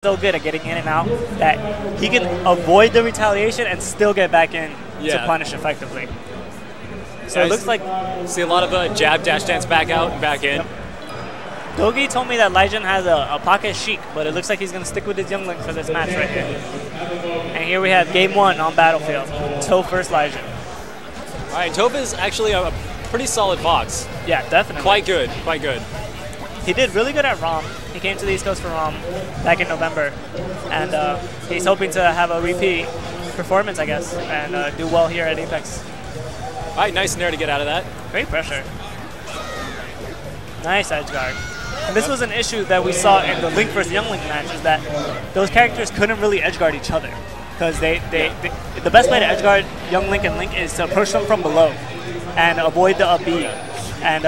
so good at getting in and out that he can avoid the retaliation and still get back in to punish effectively. So it looks like... See a lot of jab, dash, dance, back out, and back in. Yep. Dogi told me that Leijun has a pocket chic, but it looks like he's going to stick with his Young Link for this match right here. And here we have game 1 on Battlefield. Toph versus Leijun. All right, Toph is actually a pretty solid Fox. Yeah, definitely. Quite good, quite good. He did really good at ROM. He came to the East Coast for ROM back in November. And he's hoping to have a repeat performance, I guess, and do well here at Apex. All right, nice nair to get out of that. Great pressure. Nice edge guard. And this was an issue that we saw in the Link versus Young Link match, is that those characters couldn't really edge guard each other. Because the best way to edge guard Young Link and Link is to approach them from below and avoid the up B. And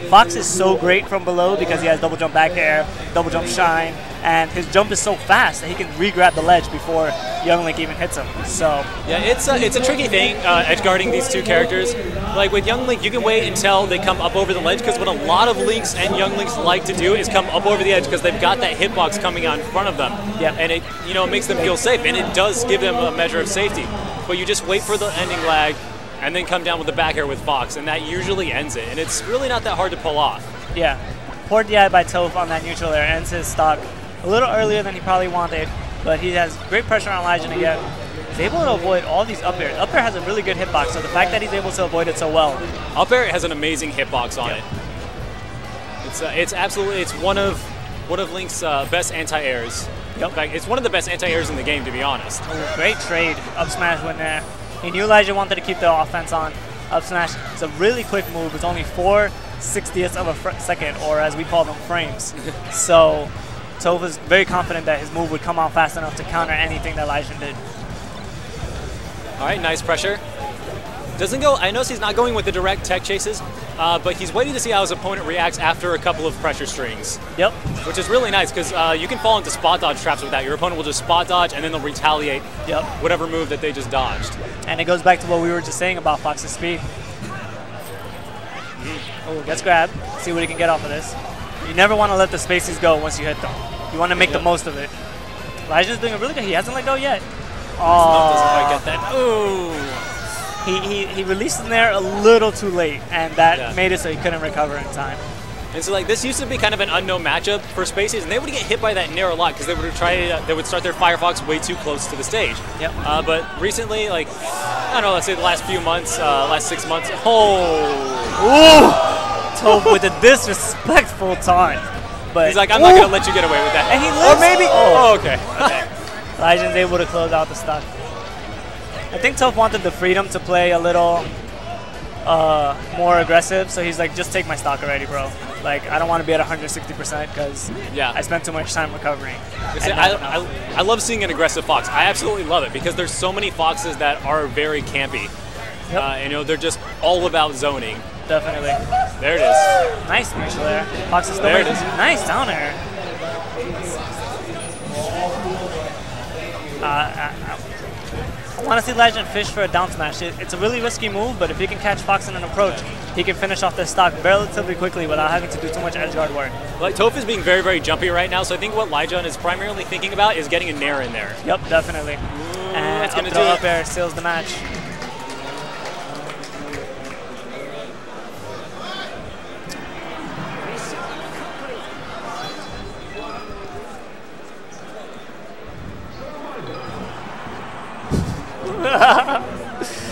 Fox is so great from below because he has double jump back air, double jump shine, and his jump is so fast that he can re-grab the ledge before Young Link even hits him. So yeah, it's a tricky thing edge guarding these two characters. Like with Young Link, you can wait until they come up over the ledge, because what a lot of Links and Young Links like to do is come up over the edge because they've got that hitbox coming out in front of them. Yeah. And it makes them feel safe, and it does give them a measure of safety. But you just wait for the ending lag and then come down with the back air with Fox, and that usually ends it. And it's really not that hard to pull off. Yeah. Poor DI by Toph on that neutral air ends his stock a little earlier than he probably wanted, but he has great pressure on Leijun again. He's able to avoid all these up airs. Up air has a really good hitbox, so the fact that he's able to avoid it so well. Up air has an amazing hitbox on it. It's absolutely, it's one of Link's best anti-airs. Yep. In fact, it's one of the best anti-airs in the game, to be honest. Oh, great trade. Up smash win there. He knew Leijun wanted to keep the offense on. Up smash, it's a really quick move. It's only 4/60ths of a second, or as we call them, frames. So Toph was very confident that his move would come out fast enough to counter anything that Leijun did. All right, nice pressure. Doesn't go, I notice he's not going with the direct tech chases, but he's waiting to see how his opponent reacts after a couple of pressure strings. Yep. Which is really nice, because you can fall into spot dodge traps with that. Your opponent will just spot dodge, and then they'll retaliate whatever move that they just dodged. And it goes back to what we were just saying about Fox's speed. Oh, gets grabbed. See what he can get off of this. You never want to let the spaces go once you hit them. You want to make the most of it. Leijun's doing a really good. He hasn't let go yet. Oh, doesn't quite get that. Ooh. He released him there a little too late, and that made it so he couldn't recover in time. And so, like, this used to be kind of an unknown matchup for Spacies, and they would get hit by that nair a lot because they would start their Firefox way too close to the stage. Yep. But recently, like, I don't know, let's say the last few months, last 6 months. Oh, Toph with a disrespectful taunt. But he's like, I'm not gonna let you get away with that. And he lives. Or maybe. Oh, okay. Okay. Leijun's able to close out the stock. I think Toph wanted the freedom to play a little more aggressive, so he's like, just take my stock already, bro. Like, I don't want to be at 160% because I spent too much time recovering. I love seeing an aggressive Fox. I absolutely love it because there's so many Foxes that are very campy. Yep. They're just all about zoning. Definitely. There it is. Nice neutral air. Fox is still there. It is. Nice down air. I want to see Leijun fish for a down smash. It's a really risky move, but if he can catch Fox in an approach, he can finish off this stock relatively quickly without having to do too much edge guard work. Like, Toph is being very, very jumpy right now, so I think what Leijun is primarily thinking about is getting a nair in there. Yep, definitely. And it's going to do up air seals the match.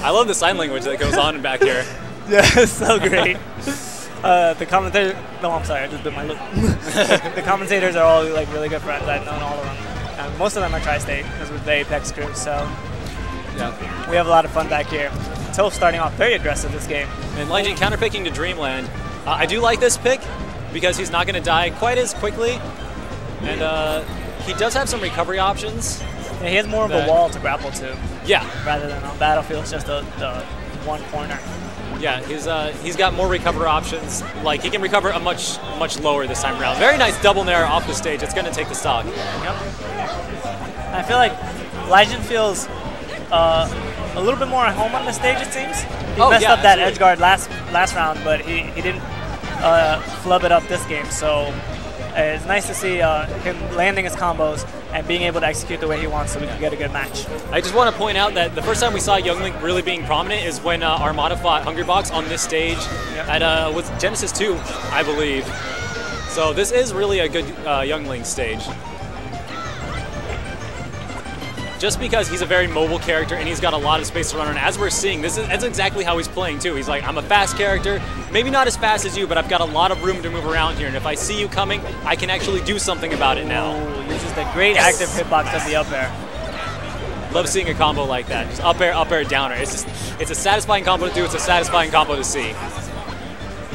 I love the sign language that goes on back here. Yeah, it's so great. The commentator. No, I'm sorry, I just bit my lip. The commentators are all like really good friends. I've known all of them. And most of them are Tri-State because we're the Apex crew. So we have a lot of fun back here. Toph starting off very aggressive this game. And Leijun counterpicking to Dreamland. I do like this pick because he's not going to die quite as quickly, and he does have some recovery options. Yeah, he has more of a wall to grapple to. Yeah. Rather than on Battlefield, it's just the one corner. Yeah, he's got more recovery options. Like, he can recover a much lower this time around. Very nice double nair off the stage. It's going to take the stock. Yep. I feel like Leijun feels a little bit more at home on the stage, it seems. He messed up that edge guard last round, but he didn't flub it up this game. So it's nice to see him landing his combos, and being able to execute the way he wants so we can get a good match. I just want to point out that the first time we saw Young Link really being prominent is when Armada fought Hungrybox on this stage at with Genesis 2, I believe. So this is really a good Young Link stage. Just because he's a very mobile character and he's got a lot of space to run around. As we're seeing, that's exactly how he's playing too. He's like, I'm a fast character, maybe not as fast as you, but I've got a lot of room to move around here. And if I see you coming, I can actually do something about it now. Ooh, uses the great active hitbox of the up air. Love seeing a combo like that. Just up air, down air. It's a satisfying combo to do. It's a satisfying combo to see.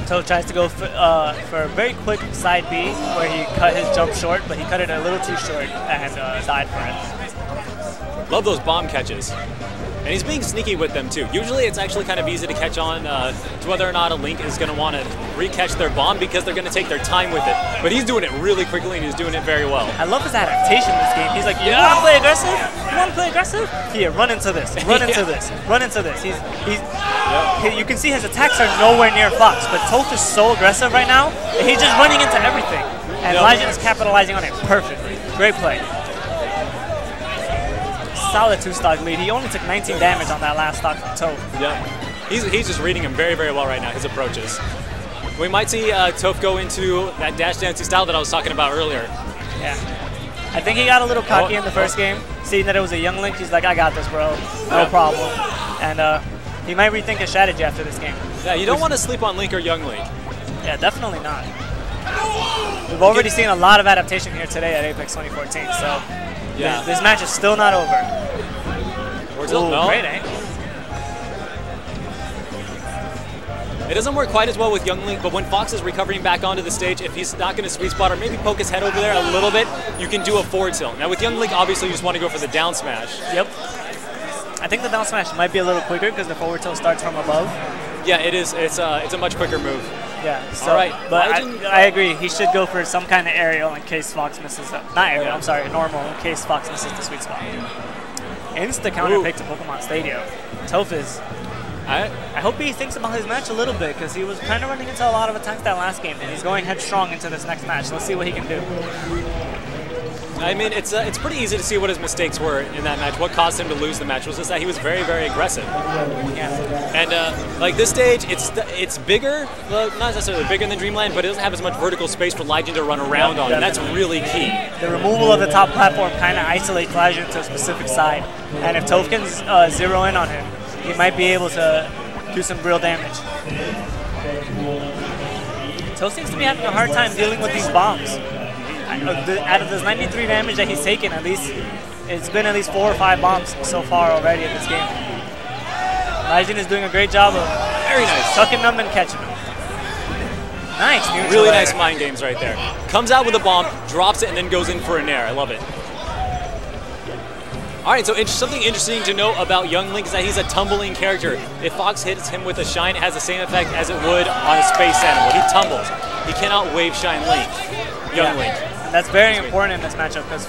Toph tries to go for a very quick side B where he cut his jump short, but he cut it a little too short and died for it. Love those bomb catches. And he's being sneaky with them too. Usually it's actually kind of easy to catch on to whether or not a Link is going to want to re-catch their bomb because they're going to take their time with it. But he's doing it really quickly and he's doing it very well. I love his adaptation in this game. He's like, you want to play aggressive? You want to play aggressive? Here, run into this, run into this, run into this. You can see his attacks are nowhere near Fox, but Toph is so aggressive right now that he's just running into everything. And Legion is capitalizing on it perfectly. Great play. Solid 2-stock lead. He only took 19 damage on that last stock from Toph. Yeah, he's just reading him very, very well right now, his approaches. We might see Toph go into that dash dancing style that I was talking about earlier. Yeah. I think he got a little cocky in the first game. Seeing that it was a Young Link, he's like, I got this, bro. No problem. And he might rethink his strategy after this game. Yeah, you don't want to sleep on Link or Young Link. Yeah, definitely not. We've already seen a lot of adaptation here today at Apex 2014, so yeah, this match is still not over. Ooh, great angle. It doesn't work quite as well with Young Link, but when Fox is recovering back onto the stage, if he's not going to sweet spot or maybe poke his head over there a little bit, you can do a forward tilt. Now with Young Link, obviously you just want to go for the down smash. Yep. I think the down smash might be a little quicker because the forward tilt starts from above. Yeah, it is. It's a much quicker move. Yeah. So, all right, but I agree. He should go for some kind of aerial in case Fox misses. Not aerial. I'm sorry, normal in case Fox misses the sweet spot. Insta counter pick to Pokemon Stadium. Toph is. I hope he thinks about his match a little bit because he was kind of running into a lot of attacks that last game, and he's going headstrong into this next match. Let's see what he can do. I mean, it's pretty easy to see what his mistakes were in that match. What caused him to lose the match was just that he was very, very aggressive. Yeah. And like this stage, it's bigger, not necessarily bigger than Dreamland, but it doesn't have as much vertical space for Legion to run around on, and that's really key. The removal of the top platform kind of isolates Legion to a specific side, and if Toph can zero in on him, he might be able to do some real damage. Toph seems to be having a hard time dealing with these bombs. Out of those 93 damage that he's taken, at least it's been at least 4 or 5 bombs so far already in this game. Legion is doing a great job of sucking them and catching them. Nice, really nice mind games right there. Comes out with a bomb, drops it, and then goes in for a nair. I love it. All right, so something interesting to note about Young Link is that he's a tumbling character. If Fox hits him with a shine, it has the same effect as it would on a space animal. He tumbles. He cannot wave shine Link. Young Link. That's very important in this matchup because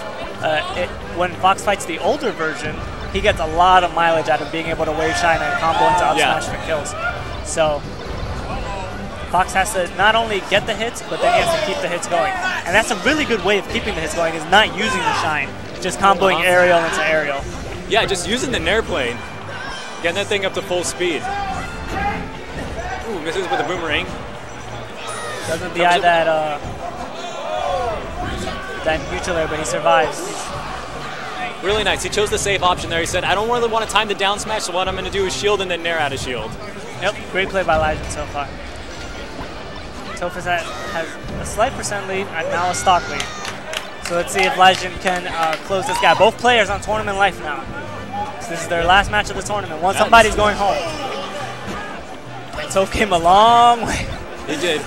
when Fox fights the older version, he gets a lot of mileage out of being able to wave shine and combo into up smash for kills. So Fox has to not only get the hits, but then he has to keep the hits going. And that's a really good way of keeping the hits going, is not using the shine, just comboing aerial into aerial. Yeah, just using the nair plane, getting that thing up to full speed. Ooh, misses with a boomerang. Doesn't DI that neutral air, but he survives. Really nice. He chose the safe option there. He said, I don't really want to time the down smash, so what I'm going to do is shield and then nair out of shield. Yep, great play by Legion so far. Toph has a slight percent lead and now a stock lead. So let's see if Legion can close this gap. Both players on tournament life now. So this is their last match of the tournament. Somebody's going home. And Toph came a long way. He did.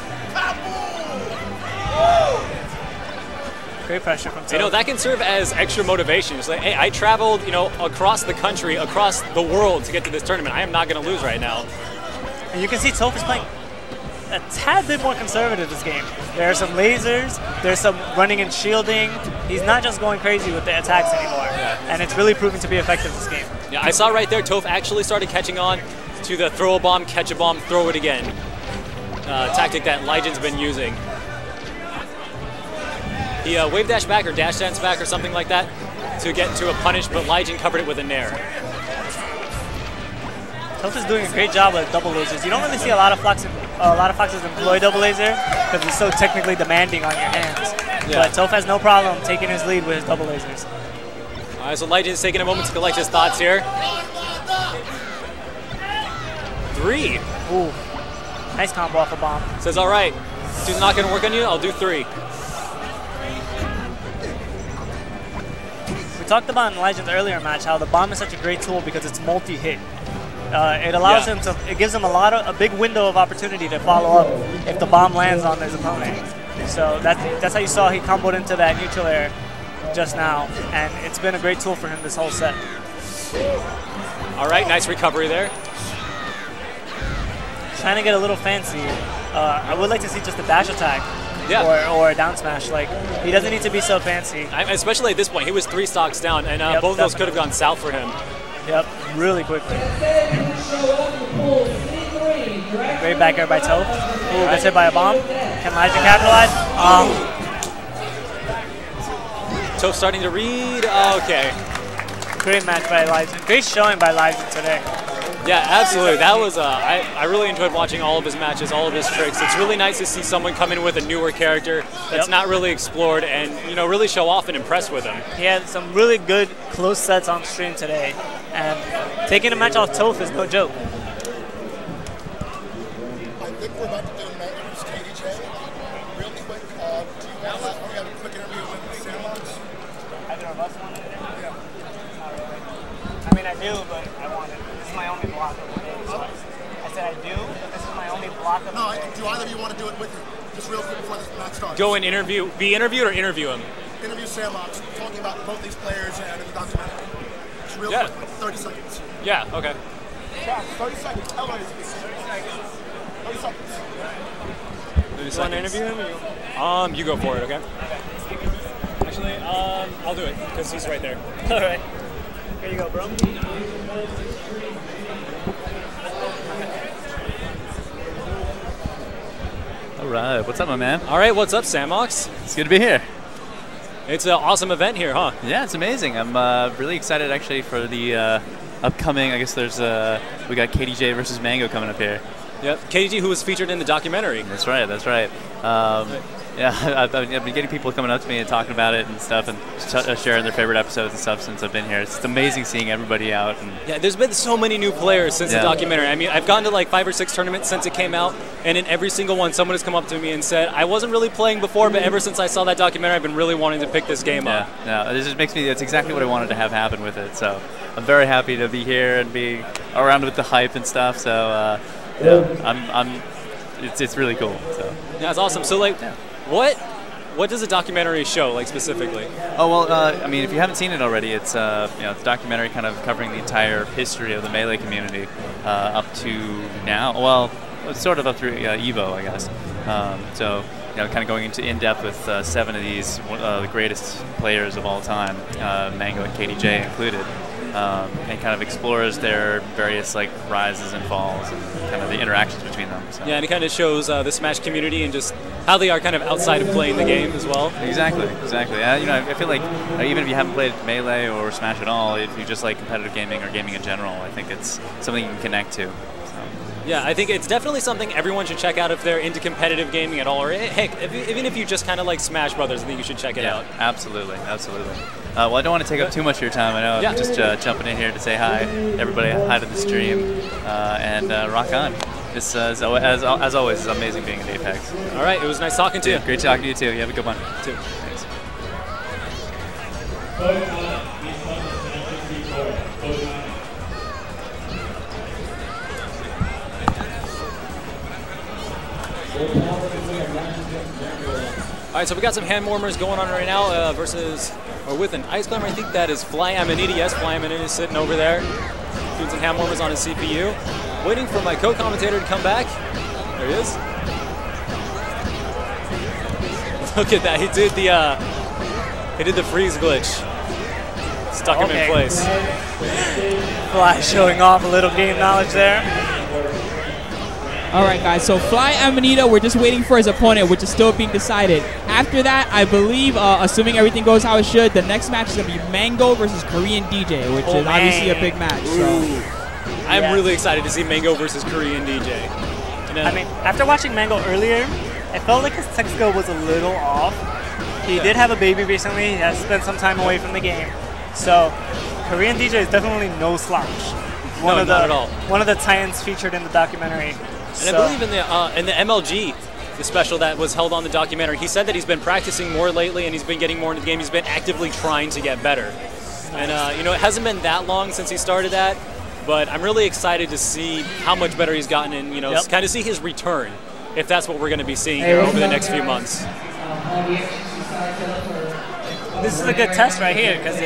Great pressure from Toph. You know, that can serve as extra motivation. It's like, hey, I traveled, you know, across the country, across the world to get to this tournament. I am not going to lose right now. And you can see Toph is playing a tad bit more conservative this game. There are some lasers, there's some running and shielding. He's not just going crazy with the attacks anymore. Yeah. And it's really proving to be effective this game. Yeah, I saw right there, Toph actually started catching on to the throw a bomb, catch a bomb, throw it again. Tactic that Legion's been using. He wave dash back or dash dance back or something like that to get into a punish, but Lijin covered it with a nair. Toph is doing a great job with double lasers. You don't really see a lot of foxes employ double laser because it's so technically demanding on your hands. Yeah. But Toph has no problem taking his lead with his double lasers. All right, so Lijin is taking a moment to collect his thoughts here. 3. Ooh, nice combo off a bomb. Says, all right, dude's not gonna work on you, I'll do 3. We talked about in Legend's earlier match how the bomb is such a great tool because it's multi-hit. It allows him to, it gives him a big window of opportunity to follow up if the bomb lands on his opponent. So that's how you saw he comboed into that neutral air just now, and it's been a great tool for him this whole set. All right, nice recovery there. Trying to get a little fancy. I would like to see just a dash attack or a down smash. Like, he doesn't need to be so fancy. Especially at this point, he was 3 stocks down, and both of those could have gone south for him. Yep, really quickly. Great back air by Toph. Ooh, gets hit by a bomb. Can Lijin capitalize? Toph starting to read. Okay. Great match by Lijin. Great showing by Lijin today. Yeah, absolutely. That was I really enjoyed watching all of his matches, all of his tricks. It's really nice to see someone come in with a newer character that's not really explored and really show off and impress with him. He had some really good close sets on stream today, and taking a match off Toph is no joke. I think we're about to do Magnus KDJ. Real quick, do you want to have a quick interview with Sandbox? Either of us want it? Yeah. Not really. I mean, I do, but I want it. This is my only block of the day. So I said I do, but this is my only block of the day. No, do either of you want to do it with him? Just real quick before this match starts. Go and interview, be interviewed or interview him? Interview Sandbox, talking about both these players and the documentary. Just real quick, 30 seconds. Yeah, okay. Yeah, 30 seconds. How long is this? 30 seconds. 30 seconds. 30 seconds. You want to interview him? Or you go for it, okay? Actually, I'll do it, because he's right there. All right. Here you go, bro. All right, what's up, my man? All right, what's up, Samox? It's good to be here. It's an awesome event here, huh? Yeah, it's amazing. I'm really excited, actually, for the upcoming, I guess there's, we got KDJ versus Mango coming up here. Yep, KDJ, who was featured in the documentary. That's right, that's right. Yeah, I've been getting people coming up to me and talking about it and stuff, and sharing their favorite episodes and stuff since I've been here. It's amazing seeing everybody out. And yeah, there's been so many new players since the documentary. I mean, I've gone to like 5 or 6 tournaments since it came out, and in every single one, someone has come up to me and said, I wasn't really playing before, but ever since I saw that documentary, I've been really wanting to pick this game up. Yeah, it just makes me, that's exactly what I wanted to have happen with it. So I'm very happy to be here and be around with the hype and stuff. So yeah, it's really cool. So yeah, it's awesome. So like, what does the documentary show, like, specifically? Oh, well, I mean, if you haven't seen it already, it's, it's a documentary kind of covering the entire history of the Melee community up to now. Well, sort of up through EVO, I guess. So, kind of going into in-depth with 7 of these, the greatest players of all time, Mango and KDJ included. And kind of explores their various rises and falls and kind of the interactions between them. So. Yeah, and it kind of shows the Smash community and just how they are kind of outside of playing the game as well. Exactly. I feel like even if you haven't played Melee or Smash at all, if you just like competitive gaming or gaming in general, I think it's something you can connect to. Yeah, I think it's definitely something everyone should check out if they're into competitive gaming at all, or heck, even if you just kind of like Smash Brothers, I think you should check it out. Absolutely. Well, I don't want to take up too much of your time. I know I'm just jumping in here to say hi, everybody, hi to the stream, and rock on. This, as always, is amazing being at Apex. All right, it was nice talking to you. Great talking to you, too. You have a good one. Too. Thanks. All right, so we got some hand warmers going on right now with an Ice Climber. I think that is Fly Amanita. Yes, Fly Amanita is sitting over there doing some hand warmers on his CPU. Waiting for my co-commentator to come back. There he is. Look at that, he did the freeze glitch. Stuck him in place. Fly showing off a little game knowledge there. All right, guys. So Fly Amanita, we're just waiting for his opponent, which is still being decided. After that, I believe, assuming everything goes how it should, the next match is going to be Mango versus Korean DJ, which is obviously a big match. So. I'm really excited to see Mango versus Korean DJ. I mean, after watching Mango earlier, I felt like his tech skill was a little off. He did have a baby recently. He has spent some time away from the game. So Korean DJ is definitely no slouch. Not at all. One of the Titans featured in the documentary. And I believe in the MLG, the special that was held on the documentary, he said that he's been practicing more lately and he's been getting more into the game. He's been actively trying to get better. And it hasn't been that long since he started that, but I'm really excited to see how much better he's gotten and kind of see his return, if that's what we're going to be seeing here over the next few months. This is a good test right here because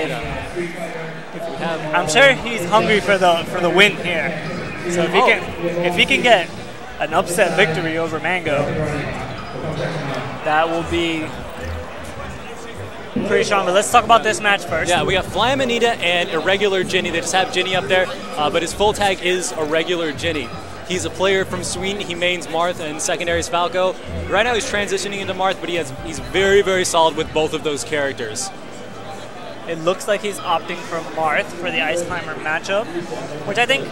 I'm sure he's hungry for the win here. So if he can get an upset victory over Mango, that will be pretty strong. But let's talk about this match first. Yeah, we got Fly Amanita and Irregular Ginny. They just have Ginny up there, but his full tag is Irregular Ginny. He's a player from Sweden. He mains Marth and secondaries Falco. Right now he's transitioning into Marth, but he's very, very solid with both of those characters. It looks like he's opting for Marth for the Ice Climber matchup, which I think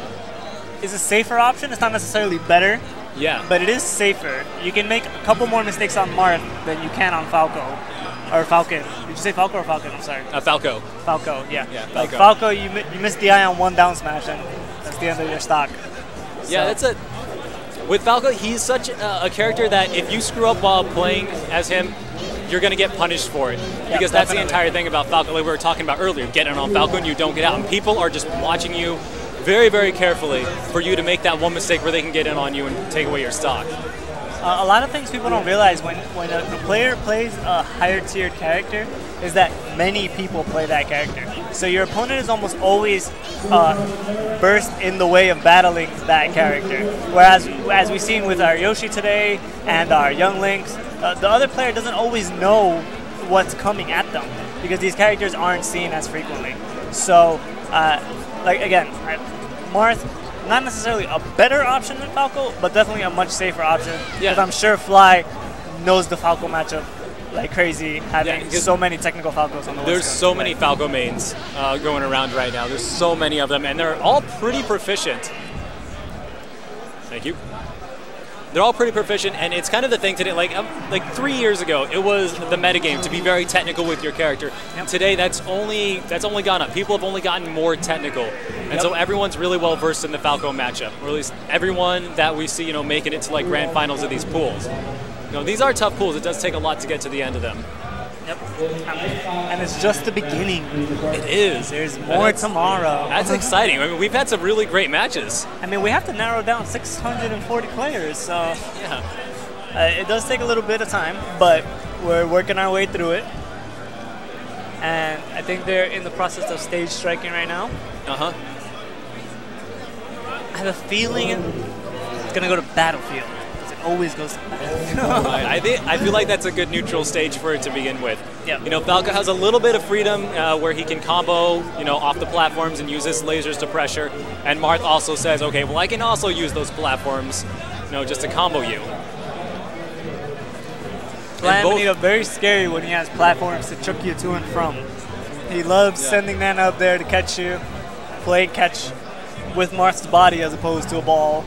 is a safer option. It's not necessarily better, but it is safer. You can make a couple more mistakes on Marth than you can on Falco. Or Falcon. Did you say Falco or Falcon? I'm sorry. Falco. Falco, yeah. Falco. Like Falco, you miss DI on one down smash, and that's the end of your stock. Yeah, that's it. With Falco, he's such a character that if you screw up while playing as him, you're going to get punished for it. Because that's the entire thing about Falco, like we were talking about earlier. Getting on Falco and you don't get out. And people are just watching you very, very carefully for you to make that one mistake where they can get in on you and take away your stock. A lot of things people don't realize when a player plays a higher tiered character is that many people play that character. So your opponent is almost always burst in the way of battling that character. Whereas, as we've seen with our Yoshi today and our Young Links, the other player doesn't always know what's coming at them because these characters aren't seen as frequently. So, Marth, not necessarily a better option than Falco, but definitely a much safer option. Because I'm sure Fly knows the Falco matchup like crazy, having so many technical Falcos on the West Coast. There's so many Falco mains going around right now. There's so many of them, and they're all pretty proficient. Thank you. They're all pretty proficient, and it's kind of the thing today. Like 3 years ago, it was the metagame to be very technical with your character. Today, that's only gone up. People have only gotten more technical, and so everyone's really well versed in the Falco matchup, or at least everyone that we see, making it to like grand finals of these pools. These are tough pools. It does take a lot to get to the end of them. Yep. And it's just the beginning. It is. There's more tomorrow. That's exciting. I mean, we've had some really great matches. I mean, we have to narrow down 640 players, so it does take a little bit of time, but we're working our way through it. And I think they're in the process of stage striking right now. Uh-huh. I have a feeling it's going to go to Battlefield. Always goes to Battlefield. I feel like that's a good neutral stage for it to begin with. Yep. Falco has a little bit of freedom where he can combo, off the platforms and use his lasers to pressure. And Marth also says, okay, well, I can also use those platforms, just to combo you. Fly Amanita very scary when he has platforms to chuck you to and from. He loves sending Nana up there to catch you, play catch with Marth's body as opposed to a ball.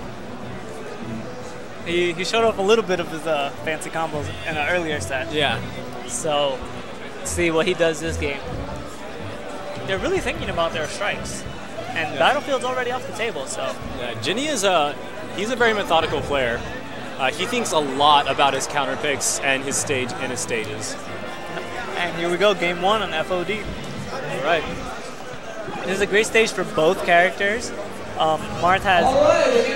He showed off a little bit of his fancy combos in an earlier set. Yeah. So, let's see what he does this game. They're really thinking about their strikes. And Battlefield's already off the table, so. Yeah, Ginny is he's a very methodical player. He thinks a lot about his counter picks and his stages. And here we go, game one on FOD. All right. This is a great stage for both characters. Marth has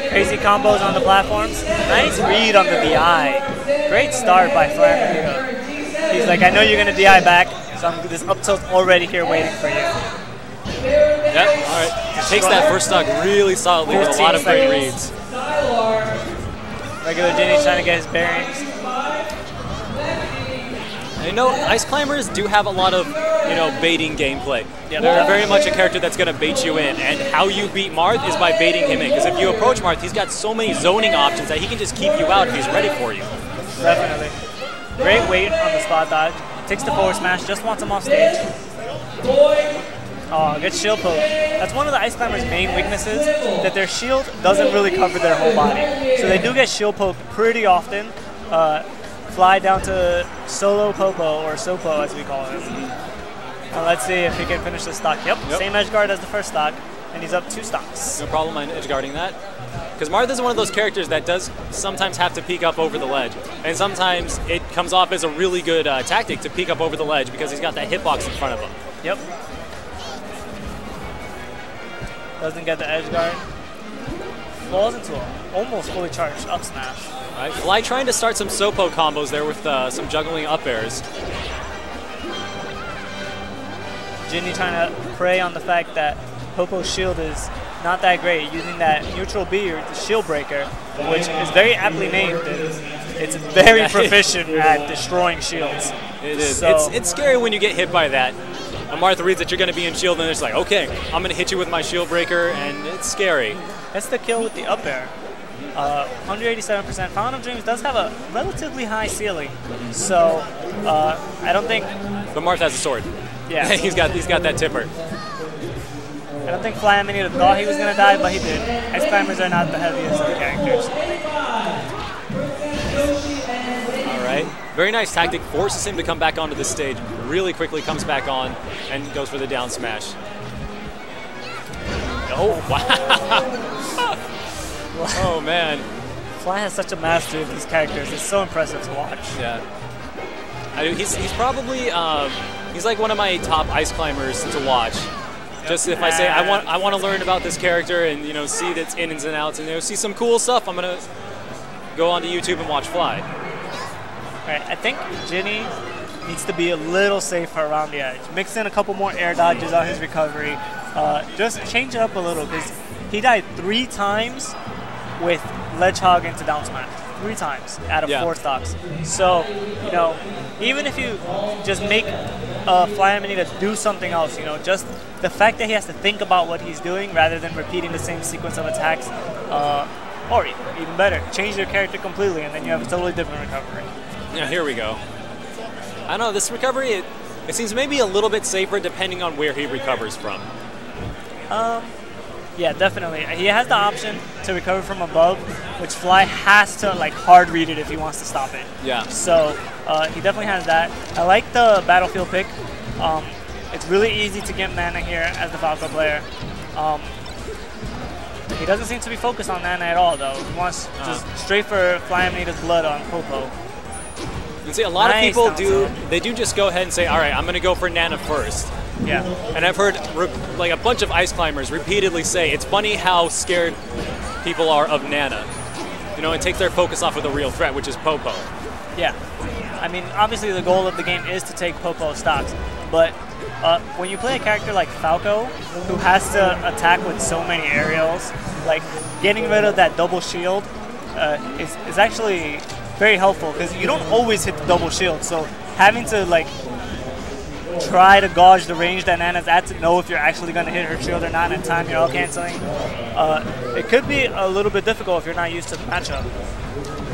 crazy combos on the platforms. Nice read on the DI. Great start by Fly Amanita. He's like, I know you're going to DI back, so this up tilt's already here waiting for you. Yep, all right. Takes that first stock really solidly with a lot of great reads. Regular Ginny trying to get his bearings. I know Ice Climbers do have a lot of, baiting gameplay. Yeah, They're very much a character that's going to bait you in, and how you beat Marth is by baiting him in, because if you approach Marth, he's got so many zoning options that he can just keep you out if he's ready for you. Definitely. Great weight on the spot dodge. Takes the forward smash, just wants him off stage. Oh, gets shield poke. That's one of the Ice Climbers' main weaknesses, that their shield doesn't really cover their whole body. So they do get shield poke pretty often. Fly down to solo Popo, or Sopo as we call him. Let's see if he can finish the stock. Yep, same edge guard as the first stock, and he's up 2 stocks. No problem on edge guarding that. Because Marth is one of those characters that does sometimes have to peek up over the ledge. And sometimes it comes off as a really good tactic to peek up over the ledge because he's got that hitbox in front of him. Yep. Doesn't get the edge guard. Falls into a almost fully charged up smash. All right, Fly trying to start some Sopo combos there with some juggling up airs. Jinny trying to prey on the fact that Popo's shield is not that great, using that neutral B, or the shield breaker, which is very aptly named. It's very proficient at destroying shields. It is. So, It's scary when you get hit by that. And Martha reads that you're going to be in shield, and it's like, okay, I'm going to hit you with my shield breaker, and it's scary. that's the kill with the up air. 187%. Fountain of Dreams does have a relatively high ceiling, so I don't think. But Marth has a sword. Yeah, he's got that tipper. I don't think Fly Amanita thought he was going to die, but he did. Ice Climbers are not the heaviest of characters. All right. Very nice tactic. Forces him to come back onto the stage. Really quickly comes back on and goes for the down smash. Oh, wow. Oh, man. Fly has such a mastery of these characters. It's so impressive to watch. Yeah. He's probably, he's like one of my top Ice Climbers to watch. Just if I say I want to learn about this character and see its ins and outs and see some cool stuff, I'm gonna go onto YouTube and watch Fly. All right, I think Jinny needs to be a little safer around the edge. Mix in a couple more air dodges on his recovery. Just change it up a little, because he died 3 times with ledge hog into down smash. 3 times out of 4 stocks. So even if you just make Fly Amanita do something else, just the fact that he has to think about what he's doing rather than repeating the same sequence of attacks, or even better, change their character completely, and then you have a totally different recovery. Yeah, here we go. I don't know, this recovery, it seems maybe a little bit safer depending on where he recovers from. Yeah, definitely. He has the option to recover from above, which Fly has to hard read it if he wants to stop it. Yeah. So he definitely has that. I like the battlefield pick. It's really easy to get mana here as the Falco player. He doesn't seem to be focused on mana at all, though. He wants just straight for Fly Amanita's blood on Popo. You see, a lot of people they do just go ahead and say, all right, I'm going to go for Nana first. Yeah. And I've heard a bunch of Ice Climbers repeatedly say, it's funny how scared people are of Nana. And take their focus off of the real threat, which is Popo. Yeah. I mean, obviously the goal of the game is to take Popo stocks, but when you play a character like Falco, who has to attack with so many aerials, getting rid of that double shield is actually very helpful, because you don't always hit the double shield, so having to try to gauge the range that Nana's at to know if you're actually going to hit her shield or not and time your all canceling, it could be a little bit difficult if you're not used to the matchup.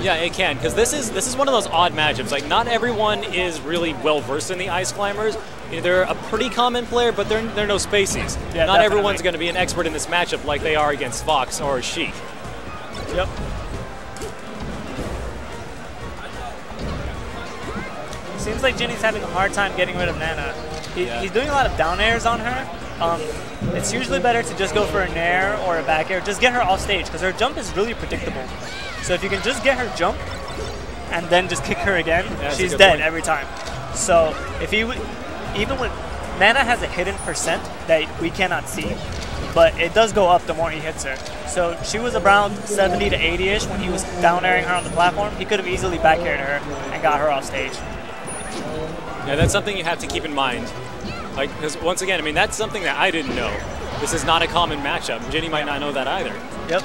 Yeah, it can, because this is one of those odd matchups. Not everyone is really well versed in the Ice Climbers. They're a pretty common player, but they're no spacies. Yeah, not everyone's going to be an expert in this matchup like they are against Fox or Sheik. Yep. Seems like Jinny's having a hard time getting rid of Nana. He's doing a lot of down airs on her. It's usually better to just go for a nair or a back air. Just get her off stage, because her jump is really predictable. So if you can just get her jump and then just kick her again, she's dead every time. So if even with Nana has a hidden percent that we cannot see, but it does go up the more he hits her. So she was around 70 to 80-ish when he was down airing her on the platform. He could have easily back aired her and got her off stage. Yeah, that's something you have to keep in mind. Because once again, I mean, that's something that I didn't know. This is not a common matchup. Jinny might not know that either. Yep.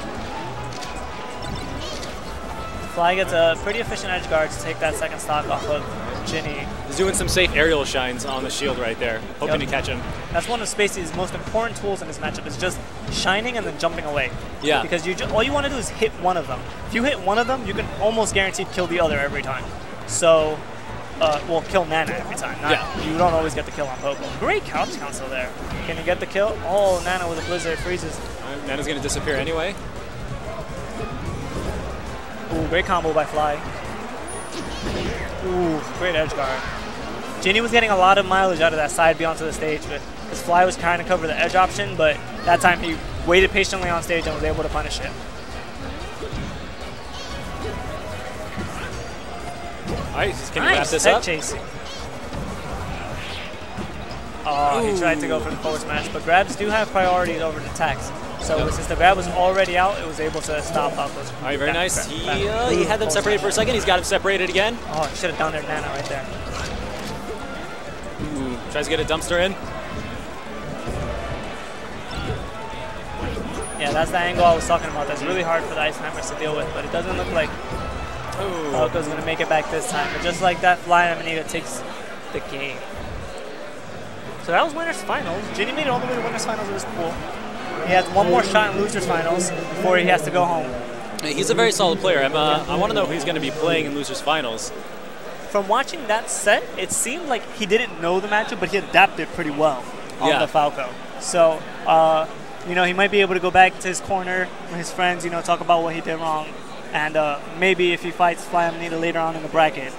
Fly gets a pretty efficient edge guard to take that second stock off of Ginny. He's doing some safe aerial shines on the shield right there, hoping to catch him. That's one of Spacey's most important tools in this matchup, is just shining and then jumping away. Yeah. Because all you want to do is hit one of them. If you hit one of them, you can almost guaranteed kill the other every time. So, well, kill Nana every time. You don't always get the kill on Poco. Great couch cancel there. Can you get the kill? Oh, Nana with a Blizzard freezes. Nana's going to disappear anyway. Ooh, great combo by Fly. Ooh, great edge guard. Ginny was getting a lot of mileage out of that side B onto the stage, but his Fly was trying to cover the edge option, but that time he waited patiently on stage and was able to punish it. Alright, can you Nice wrap this head up? chasing. Oh, he tried to go for the forward smash, but grabs do have priorities over the attacks. So since the grab was already out, it was able to stop Falco's. All right, very nice. He had them separated for a second. He's got them separated again. Oh, he should have downed their Nana right there. Ooh, tries to get a dumpster in. Yeah, that's the angle I was talking about. That's really hard for the Ice Hammers to deal with, but it doesn't look like Falco's going to make it back this time. But just like that, Fly Amanita takes the game. So that was Winners Finals. Ginny made it all the way to Winners Finals. It was cool. He has one more shot in Losers Finals before he has to go home. He's a very solid player. I want to know who he's going to be playing in Losers Finals. From watching that set, it seemed like he didn't know the matchup, but he adapted pretty well on the Falco. So, you know, he might be able to go back to his corner with his friends, you know, talk about what he did wrong. And maybe if he fights Fly Amanita later on in the bracket,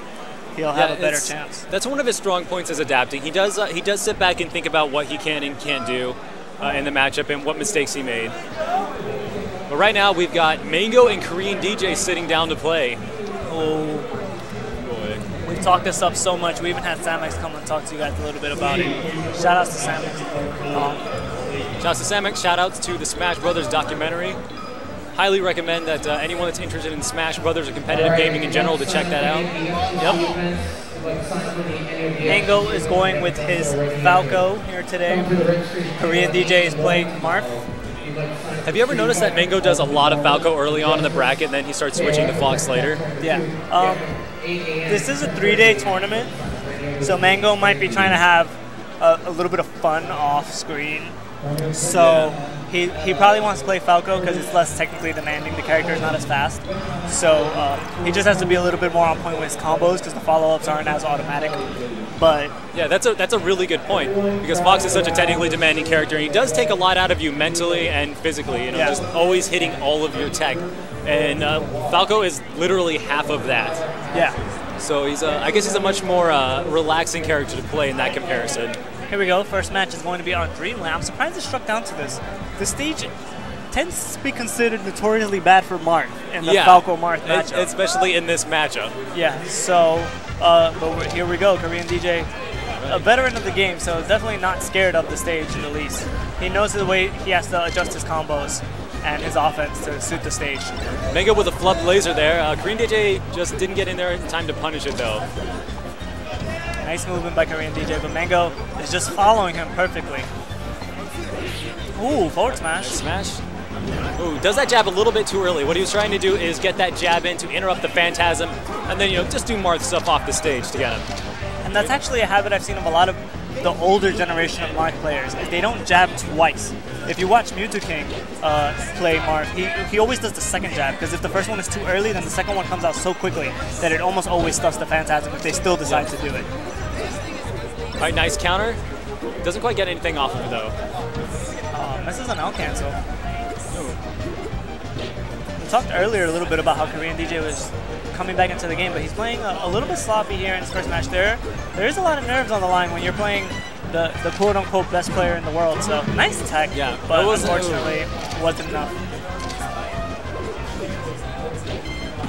he'll have a better chance. That's one of his strong points, is adapting. He does sit back and think about what he can and can't do in the matchup and what mistakes he made. But right now we've got Mango and Korean DJ sitting down to play. Oh boy. We've talked this up so much. We even had Samex come and talk to you guys a little bit about it. Shout outs to Samex. Shout outs to Samex, shout outs to the Smash Brothers documentary. Highly recommend that anyone that's interested in Smash Brothers or competitive gaming in general to check that out. Yep. Mango is going with his Falco here today. Korean DJ is playing Marth. Have you ever noticed that Mango does a lot of Falco early on in the bracket, and then he starts switching to Fox later? Yeah. This is a 3-day tournament, so Mango might be trying to have a little bit of fun off screen. So he probably wants to play Falco because it's less technically demanding. The character is not as fast. So he just has to be a little bit more on point with his combos because the follow-ups aren't as automatic. But yeah, that's a really good point, because Fox is such a technically demanding character. And he does take a lot out of you mentally and physically, you know, just always hitting all of your tech. And Falco is literally half of that. Yeah. So he's I guess he's a much more relaxing character to play in that comparison. Here we go. First match is going to be on Dreamland. I'm surprised it struck down to this. The stage tends to be considered notoriously bad for Marth in the Falco Marth matchup. Especially in this matchup. Yeah, so but here we go. Korean DJ, a veteran of the game, so definitely not scared of the stage in the least. He knows the way he has to adjust his combos and his offense to suit the stage. Mango with a flubbed laser there. Korean DJ just didn't get in there in time to punish it though. Nice movement by Korean DJ, but Mango is just following him perfectly. Ooh, forward smash. Smash. Ooh, does that jab a little bit too early. What he was trying to do is get that jab in to interrupt the Phantasm, and then, you know, just do Marth stuff off the stage to get him. And that's actually a habit I've seen of a lot of the older generation of Marth players, is they don't jab twice. If you watch Mewtwo King play Marth, he always does the second jab, because if the first one is too early, then the second one comes out so quickly that it almost always stuffs the Phantasm if they still decide to do it. All right, nice counter. Doesn't quite get anything off of it, though. Misses an L cancel. We talked earlier a little bit about how Korean DJ was coming back into the game, but he's playing a little bit sloppy here in his first match. There is a lot of nerves on the line when you're playing the quote-unquote best player in the world. So nice tech, but unfortunately wasn't enough.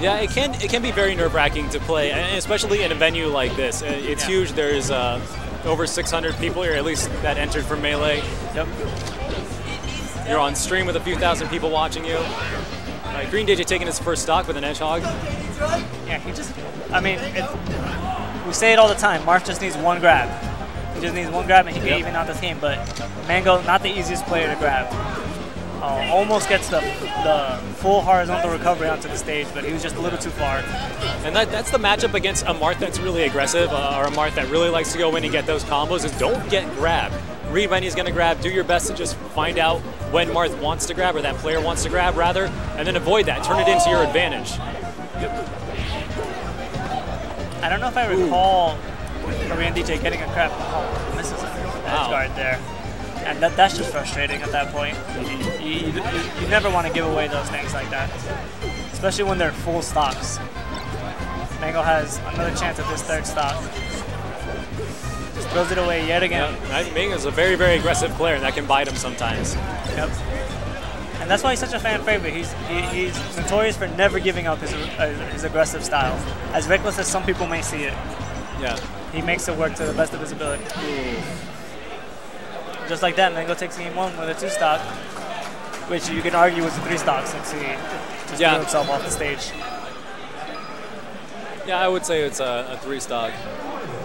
Yeah, it can be very nerve-wracking to play, and especially in a venue like this. It's huge. There's over 600 people here, at least that entered for Melee. Yep. You're on stream with a few thousand people watching you. Green DJ taking his first stock with an Edgehog. Yeah, he just, I mean, we say it all the time, Marth just needs one grab. He just needs one grab and he can even out this game, but Mango, not the easiest player to grab. almost gets the full horizontal recovery onto the stage, but he was just a little too far. And that's the matchup against a Marth that's really aggressive, or a Marth that really likes to go in and get those combos, is don't get grabbed. Read when he's going to grab, do your best to just find out when Marth wants to grab, or that player wants to grab, rather, and then avoid that. Turn it into your advantage. I don't know if I recall Korean DJ getting a crap. Oh, misses an edge guard there. And that's just frustrating at that point. You never want to give away those things like that, especially when they're full stocks. Mango has another chance at this third stock. Just throws it away yet again. Yeah, I think Mango's a very, very aggressive player, and that can bite him sometimes. Yep. And that's why he's such a fan favorite. He's notorious for never giving up his aggressive style. As reckless as some people may see it. Yeah. He makes it work to the best of his ability. Ooh. Just like that, Mango takes game 1 with a 2 stock, which you can argue was a 3 stock since he just threw himself off the stage. Yeah, I would say it's a 3 stock.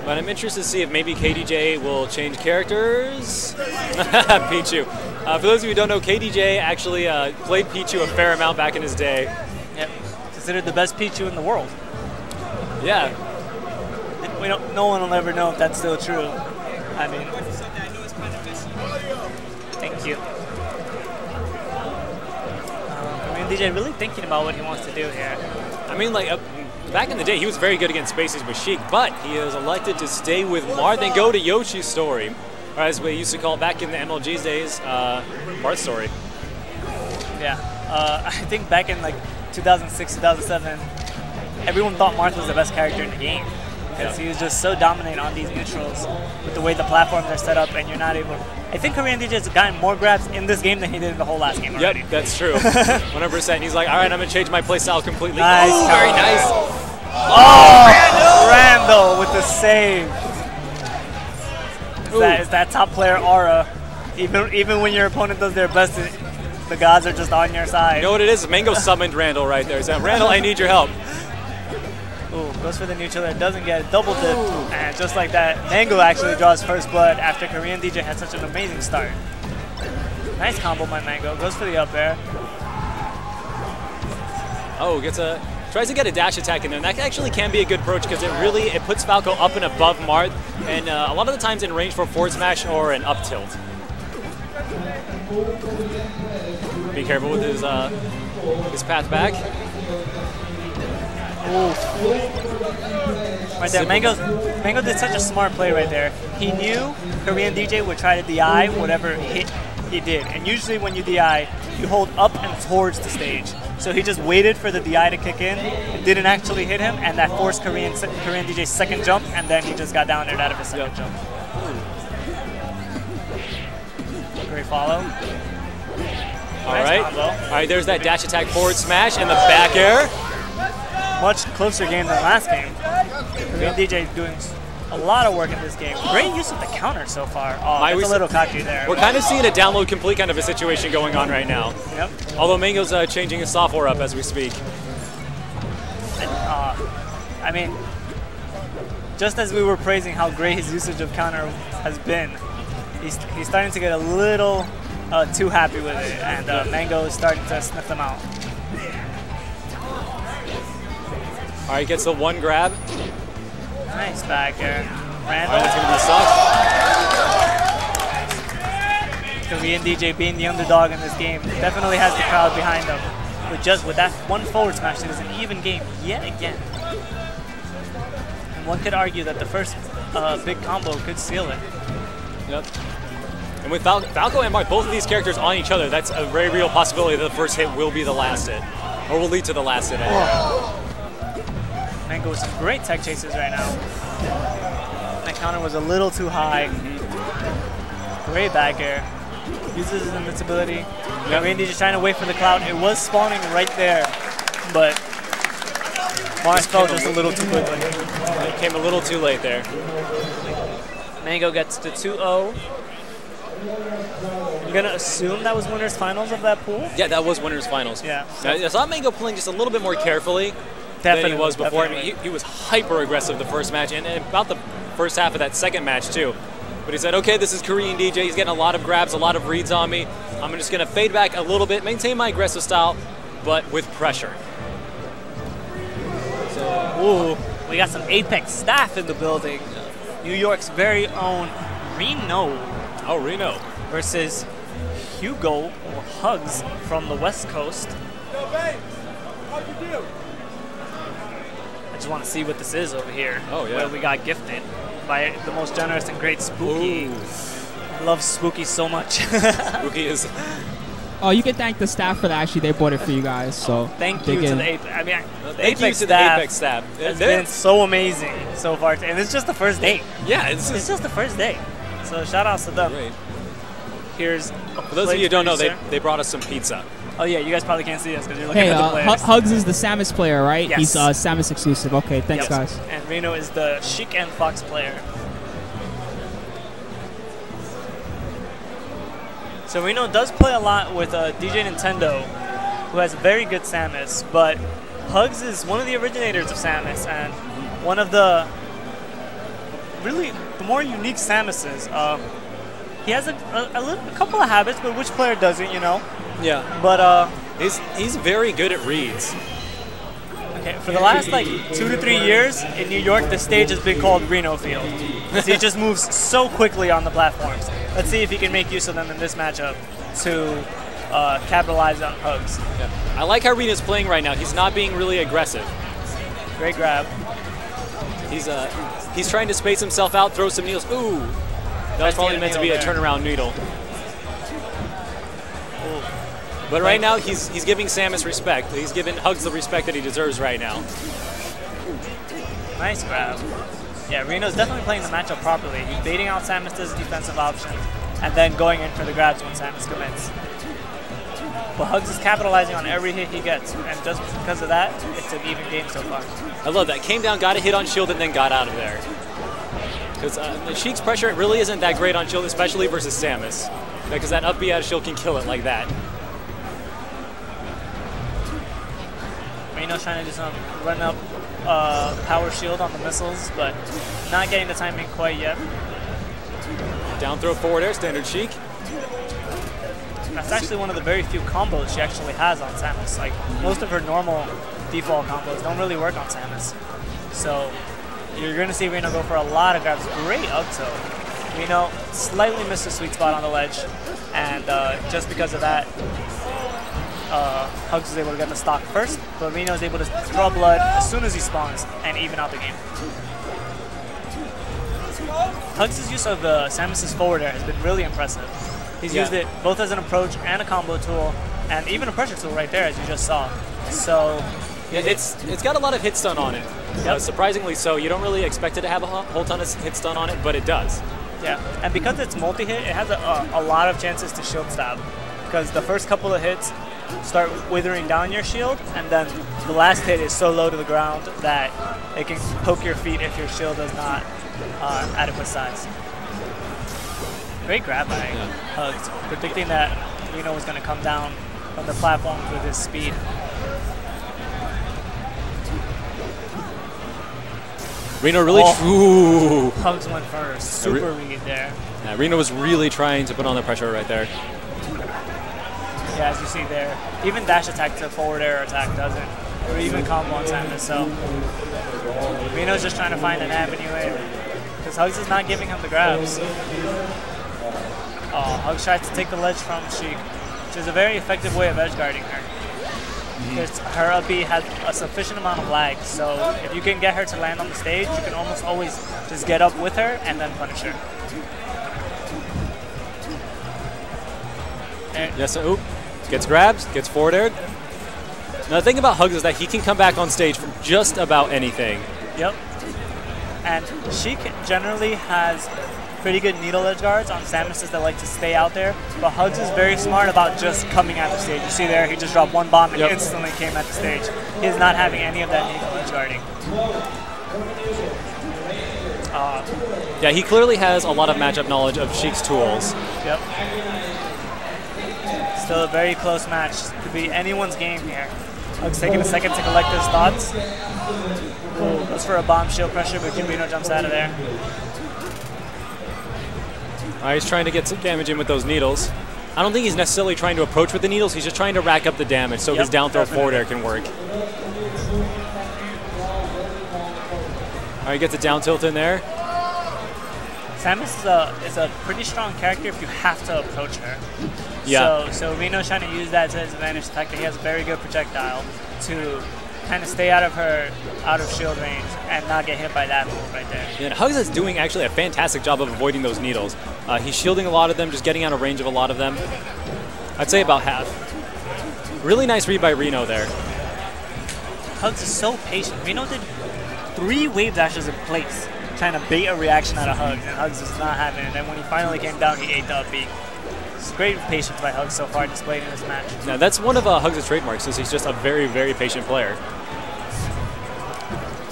But I'm interested to see if maybe KDJ will change characters. Pichu. For those of you who don't know, KDJ actually played Pichu a fair amount back in his day. Yep. Considered the best Pichu in the world. Yeah. No one will ever know if that's still true. I mean, thank you. DJ really thinking about what he wants to do here. I mean, like, back in the day, he was very good against Spaces with Sheik, but he is elected to stay with Marth and go to Yoshi's story, or as we used to call it back in the MLG's days, Marth's story. Yeah, I think back in like 2006, 2007, everyone thought Marth was the best character in the game because he was just so dominant on these neutrals with the way the platforms are set up, and you're not able. I think Korean DJ has gotten more grabs in this game than he did in the whole last game already. Yep, that's true. 100%. He's like, all right, I'm going to change my playstyle completely. Nice. Oh, very nice. Oh, Randall with the save. Is that top player aura. Even when your opponent does their best, the gods are just on your side. You know what it is? Mango summoned Randall right there. He said, Randall, I need your help. Ooh, goes for the neutral there, doesn't get it, double dip, and just like that, Mango actually draws first blood after Korean DJ had such an amazing start. Nice combo by Mango, goes for the up air. Oh, tries to get a dash attack in there, and that actually can be a good approach because it puts Falco up and above Marth, and a lot of the times in range for forward smash or an up tilt. Be careful with his path back. Right there, Mango did such a smart play right there. He knew Korean DJ would try to DI whatever hit he did, and usually when you DI, you hold up and towards the stage. So he just waited for the DI to kick in, it didn't actually hit him, and that forced Korean DJ's second jump, and then he just got down there out of his second jump. Great follow. All right, there's that dash attack forward smash and the back air. Much closer game than last game. Korean DJ is doing a lot of work in this game. Great use of the counter so far. Oh, it's a little cocky there. We're kind of seeing a download complete kind of a situation going on right now. Yep. Although Mango's changing his software up as we speak. And, I mean, just as we were praising how great his usage of counter has been, he's starting to get a little too happy with it, and Mango is starting to sniff them out. All right, gets the one grab. Nice back air. Randall. That's going to be sucked. Korean DJ being the underdog in this game definitely has the crowd behind him. But with that one forward smash, it is an even game yet again. And one could argue that the first big combo could seal it. Yep. And with Falco and Marth, both of these characters on each other, that's a very real possibility that the first hit will be the last hit. Or will lead to the last hit. Mango with some great tech chases right now. That counter was a little too high. Great back air. Uses his invincibility. Randy just trying to wait for the cloud. It was spawning right there, but Marth fell just a little too quickly. It came a little too late there. Mango gets to 2-0. I'm going to assume that was winner's finals of that pool? Yeah, that was winner's finals. Yeah. I saw Mango playing just a little bit more carefully than he was before. I mean, he was hyper aggressive the first match, and about the first half of that second match too. But he said, okay, this is Korean DJ. He's getting a lot of grabs, a lot of reads on me. I'm just going to fade back a little bit, maintain my aggressive style, but with pressure. Ooh, we got some Apex staff in the building. New York's very own Reno. Oh, Reno. Versus Hugo or Hugs from the West Coast. Yo, babe, how'd you do? I just want to see what this is over here. Oh, yeah. Where we got gifted by the most generous and great Spooky. Ooh. I love Spooky so much. Spooky is... Oh, you can thank the staff for that. Actually, they bought it for you guys. So Thank you to the Apex. I mean, the Thank you Apex to the staff Apex staff. has been so amazing so far. And it's just the first day. Yeah, it's It's just the first day. So shout outs to them. great. Here's For those of you who don't know, they brought us some pizza. Oh yeah, you guys probably can't see us because you're looking Hey, at the players. Hugs is the Samus player, right? Yes. He's Samus exclusive. Okay, thanks, Yes. guys. And Reno is the Sheik and Fox player. So Reno does play a lot with DJ Nintendo, who has a very good Samus, but Hugs is one of the originators of Samus and one of the really the more unique Samuses. He has a couple of habits, but which player doesn't, you know? Yeah. But He's very good at reads. okay, for the last like 2 to 3 years in New York, the stage has been called Reno Field. He just moves so quickly on the platforms. Let's see if he can make use of them in this matchup to capitalize on Hugs. Yeah. I like how Rena's playing right now. He's not being really aggressive. Great grab. He's trying to space himself out, throw some needles. Ooh, that was probably meant to be a turnaround needle. Ooh. But right now he's giving Samus respect. He's giving Hugs the respect that he deserves right now. Nice grab. Yeah, Reno's definitely playing the matchup properly. He's baiting out Samus as a defensive option and then going in for the grabs when Samus commits. But Hugs is capitalizing on every hit he gets, and just because of that, it's an even game so far. I love that. Came down, got a hit on shield, and then got out of there. Because Sheik's pressure really isn't that great on shield, especially versus Samus. Because that up B out of shield can kill it like that. Reno's trying to do some run up power shield on the missiles, but not getting the timing quite yet. Down throw forward air, standard Sheik. That's actually one of the very few combos she actually has on Samus. Like, most of her normal default combos don't really work on Samus. So you're going to see Reno go for a lot of grabs. Great up tilt. Reno slightly missed a sweet spot on the ledge, and just because of that, Hugs is able to get the stock first, but Reno is able to draw blood as soon as he spawns and even out the game. Hugs' use of Samus' forward air has been really impressive. He's used it both as an approach and a combo tool, and even a pressure tool right there, as you just saw. So yeah, it's got a lot of hit stun on it. Yep. Surprisingly so. You don't really expect it to have a whole ton of hit stun on it, but it does. Yeah, and because it's multi-hit, it has a lot of chances to shield stab, because the first couple of hits start withering down your shield, and then the last hit is so low to the ground that it can poke your feet if your shield is not adequate size. Great grab by Hugs, predicting that Reno was going to come down from the platforms with his speed. Reno really... Ooh. Hugs went first. Super read there. Yeah, Reno was really trying to put on the pressure right there. Yeah, as you see there. Even dash attack to forward air attack doesn't. Or even combo on Samus, so Reno's just trying to find an avenue in. Because Hugs is not giving him the grabs. Oh, Hugs tries to take the ledge from Sheik, which is a very effective way of edge guarding her. Because her up B has a sufficient amount of lag, so if you can get her to land on the stage, you can almost always just get up with her and then punish her. Yes, oop. Gets grabbed, gets forward aired. Now the thing about Hugs is that he can come back on stage from just about anything. Yep. And Sheik generally has pretty good needle edge guards on Samuses that like to stay out there, but Hugs is very smart about just coming at the stage. You see there, he just dropped one bomb and instantly came at the stage. He is not having any of that needle edge guarding. Yeah, he clearly has a lot of matchup knowledge of Sheik's tools. Yep. Still a very close match. Could be anyone's game here. Hugs taking a second to collect his thoughts. Ooh, goes for a bomb shield pressure, but Reno jumps out of there. He's trying to get some damage in with those needles. I don't think he's necessarily trying to approach with the needles. He's just trying to rack up the damage so his down throw forward air can work. All right, gets a down tilt in there. Samus is a pretty strong character if you have to approach her. Yeah. So Reno's trying to use that to his advantage. The fact that he has a very good projectile to kind of stay out of shield range and not get hit by that move right there. And Hugs is doing actually a fantastic job of avoiding those needles. He's shielding a lot of them, just getting out of range of a lot of them. I'd say about half. Really nice read by Reno there. Hugs is so patient. Reno did 3 wave dashes in place, trying to bait a reaction out of Hugs, and Hugs was not having it. And then when he finally came down, he ate the up B. It's great patience by Hugs so far displayed in this match. Now that's one of Hugs' trademarks, is he's just a very, very patient player.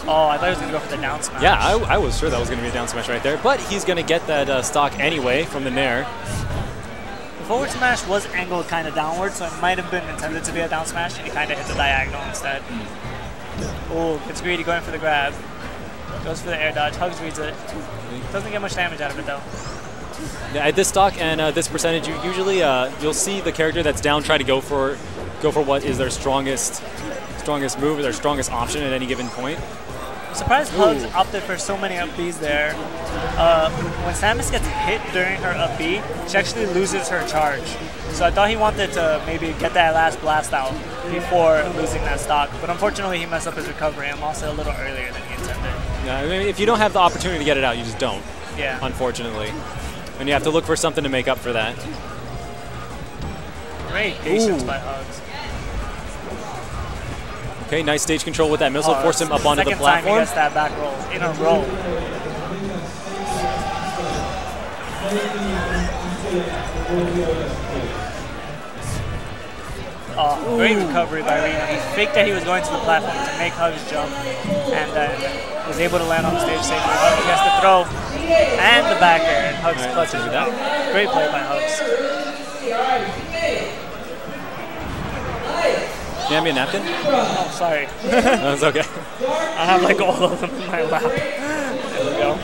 Oh, I thought he was going to go for the down smash. Yeah, I was sure that was going to be a down smash right there, but he's going to get that stock anyway from the Nair. The forward smash was angled kind of downward, so it might have been intended to be a down smash, and he kind of hit the diagonal instead. Oh, gets greedy going for the grab. Goes for the air dodge. Hugs reads it. Doesn't get much damage out of it though. Yeah, at this stock and this percentage, usually you'll see the character that's down try to go for what is their strongest move or their strongest option at any given point. I'm surprised Hugs opted for so many up Bs there. When Samus gets hit during her up B, she actually loses her charge. So I thought he wanted to maybe get that last blast out before losing that stock. But unfortunately, he messed up his recovery and lost it a little earlier than he intended. Yeah, I mean, if you don't have the opportunity to get it out, you just don't. Yeah. Unfortunately. And you have to look for something to make up for that. Great patience by Hugs. Okay, nice stage control with that missile. Force him up onto the platform. Second time he gets that back roll in a row. Great recovery by Reno. He faked that he was going to the platform to make Hugs jump, and then was able to land on the stage safely. Hugs gets the throw and the back air, and Hugs clutches it out. Great play by Hugs. Can you hand me a napkin? Oh, sorry. That's okay. I have like all of them in my lap. There we go.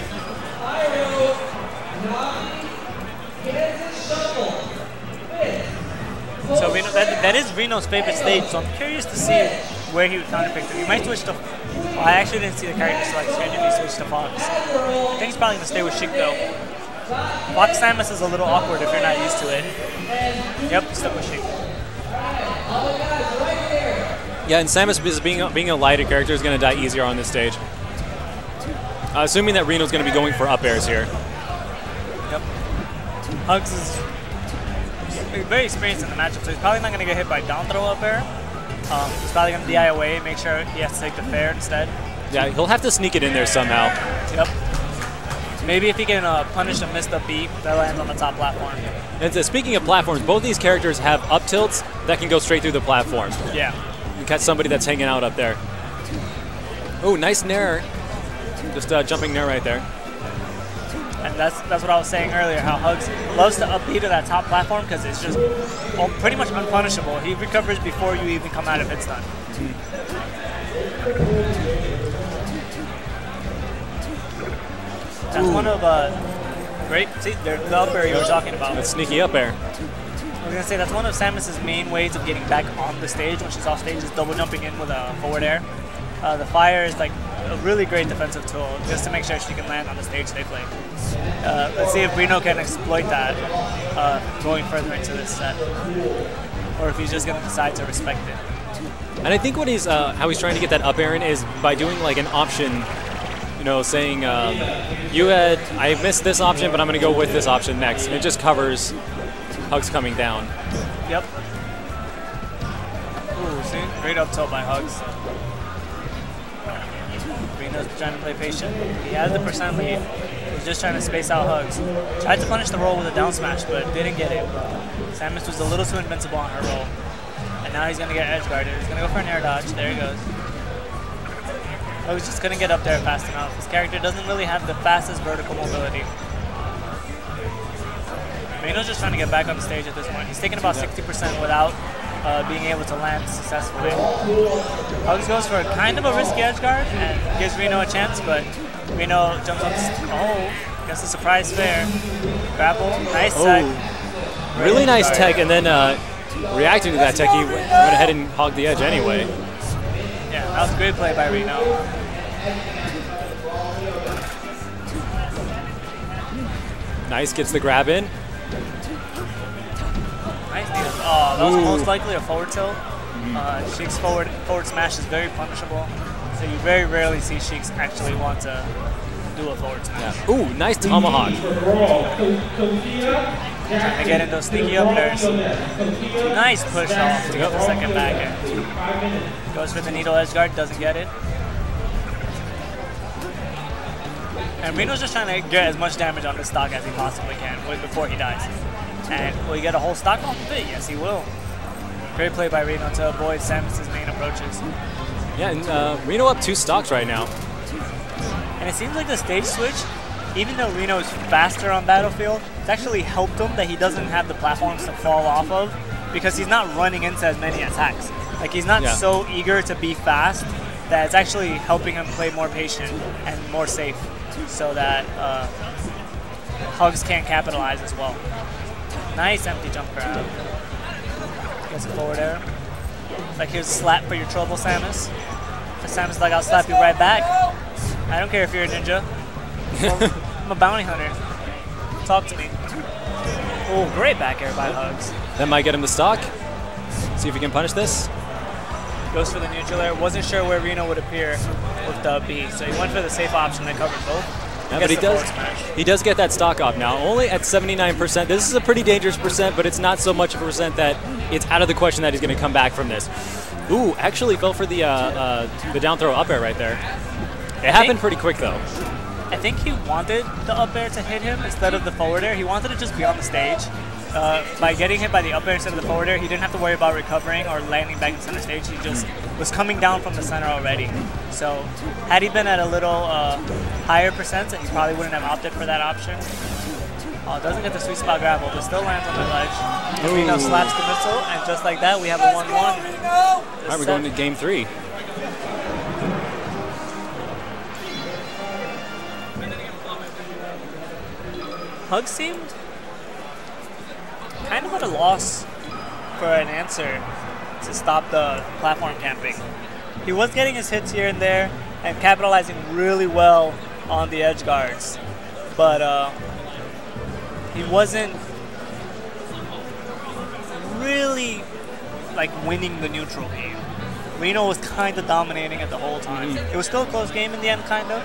So Reno, that is Reno's favorite stage, so I'm curious to see where he would counterpick it. He might switch to... Well, I actually didn't see the character select screen if he switched to Fox. I think he's probably going to stay with Sheik though. Fox Samus is a little awkward if you're not used to it. Yep, stuck with Sheik. Yeah, and Samus being a lighter character is going to die easier on this stage. Assuming that Reno's going to be going for up airs here. Yep. Hugs is very experienced in the matchup, so he's probably not going to get hit by down throw up air. He's probably going to DI away and make sure he has to take the fair instead. Yeah, he'll have to sneak it in there somehow. Yep. Maybe if he can punish a missed up B that lands on the top platform. And speaking of platforms, both these characters have up tilts that can go straight through the platform. Yeah. You catch somebody that's hanging out up there. Oh, nice nair. Just jumping nair right there. And that's what I was saying earlier, how Hugs loves to up B to that top platform because it's just pretty much unpunishable. He recovers before you even come out of hit stun. That's one of great. See, the up air you were talking about. That sneaky up air. I was gonna say that's one of Samus's main ways of getting back on the stage when she's off stage is double jumping in with a forward air. The fire is like a really great defensive tool just to make sure she can land on the stage safely. Let's see if Reno can exploit that going further into this set, or if he's just gonna decide to respect it. And I think what he's how he's trying to get that up air in is by doing like an option. You know, saying I missed this option, but I'm going to go with this option next. And it just covers Hugs coming down. Yep. Ooh, see? Great up tilt by Hugs. Reno's trying to play patient. He has the percent lead. He's just trying to space out Hugs. Tried to punish the roll with a down smash, but didn't get it. Samus was a little too invincible on her roll. And now he's going to get edge guarded. He's going to go for an air dodge. There he goes. Hugs just couldn't get up there fast enough. His character doesn't really have the fastest vertical mobility. Reno's just trying to get back on the stage at this point. He's taking about 60% without being able to land successfully. Hugs goes for kind of a risky edge guard and gives Reno a chance, but Reno jumps on. Oh, gets a surprise fair. Grapple, nice Oh, tech. really nice tech, and then reacting to that tech, he went ahead and hogged the edge anyway. Yeah, that was a great play by Reno. Nice, gets the grab in. Nice needles. Oh, that was most likely a forward tilt. Sheik's forward smash is very punishable, so you very rarely see Sheiks actually want to do a forward smash. Yeah. Ooh, nice tomahawk. Trying to get into sneaky up airs. Nice push off to get the second back air. Goes for the needle edge guard, doesn't get it. And Reno's just trying to get as much damage on this stock as he possibly can before he dies. And will he get a whole stock off of it? Yes, he will. Great play by Reno to avoid Samus's main approaches. Yeah, and Reno up 2 stocks right now. And it seems like the stage switch, even though Reno is faster on Battlefield, it's actually helped him that he doesn't have the platforms to fall off of because he's not running into as many attacks. Like, he's not so eager to be fast that it's actually helping him play more patient and more safe so that Hugs can't capitalize as well. Nice empty jump grab. Gets a forward air. Like, here's a slap for your trouble, Samus. And Samus is like, I'll slap you right back. I don't care if you're a ninja. I'm a bounty hunter. Talk to me. Oh, great back air by Hugs. That might get him the stock. See if he can punish this. Goes for the neutral air. Wasn't sure where Reno would appear with the B, so he went for the safe option that covered both. Yeah, but he does get that stock off now, only at 79%. This is a pretty dangerous percent, but it's not so much of a percent that it's out of the question that he's going to come back from this. Ooh, actually fell for the down throw up air right there. It happened pretty quick though. I think he wanted the up air to hit him instead of the forward air. He wanted to just be on the stage. By getting hit by the up air instead of the forward air, he didn't have to worry about recovering or landing back in center stage. He just was coming down from the center already. So had he been at a little higher percent, he probably wouldn't have opted for that option. Doesn't get the sweet spot grapple, but still lands on the ledge. Reno slaps the missile, and just like that, we have a 1-1. All right, we're going to game 3. Hug seemed kind of at a loss for an answer to stop the platform camping. He was getting his hits here and there and capitalizing really well on the edge guards, but he wasn't really like winning the neutral game. Reno was kind of dominating it the whole time. It was still a close game in the end, kind of.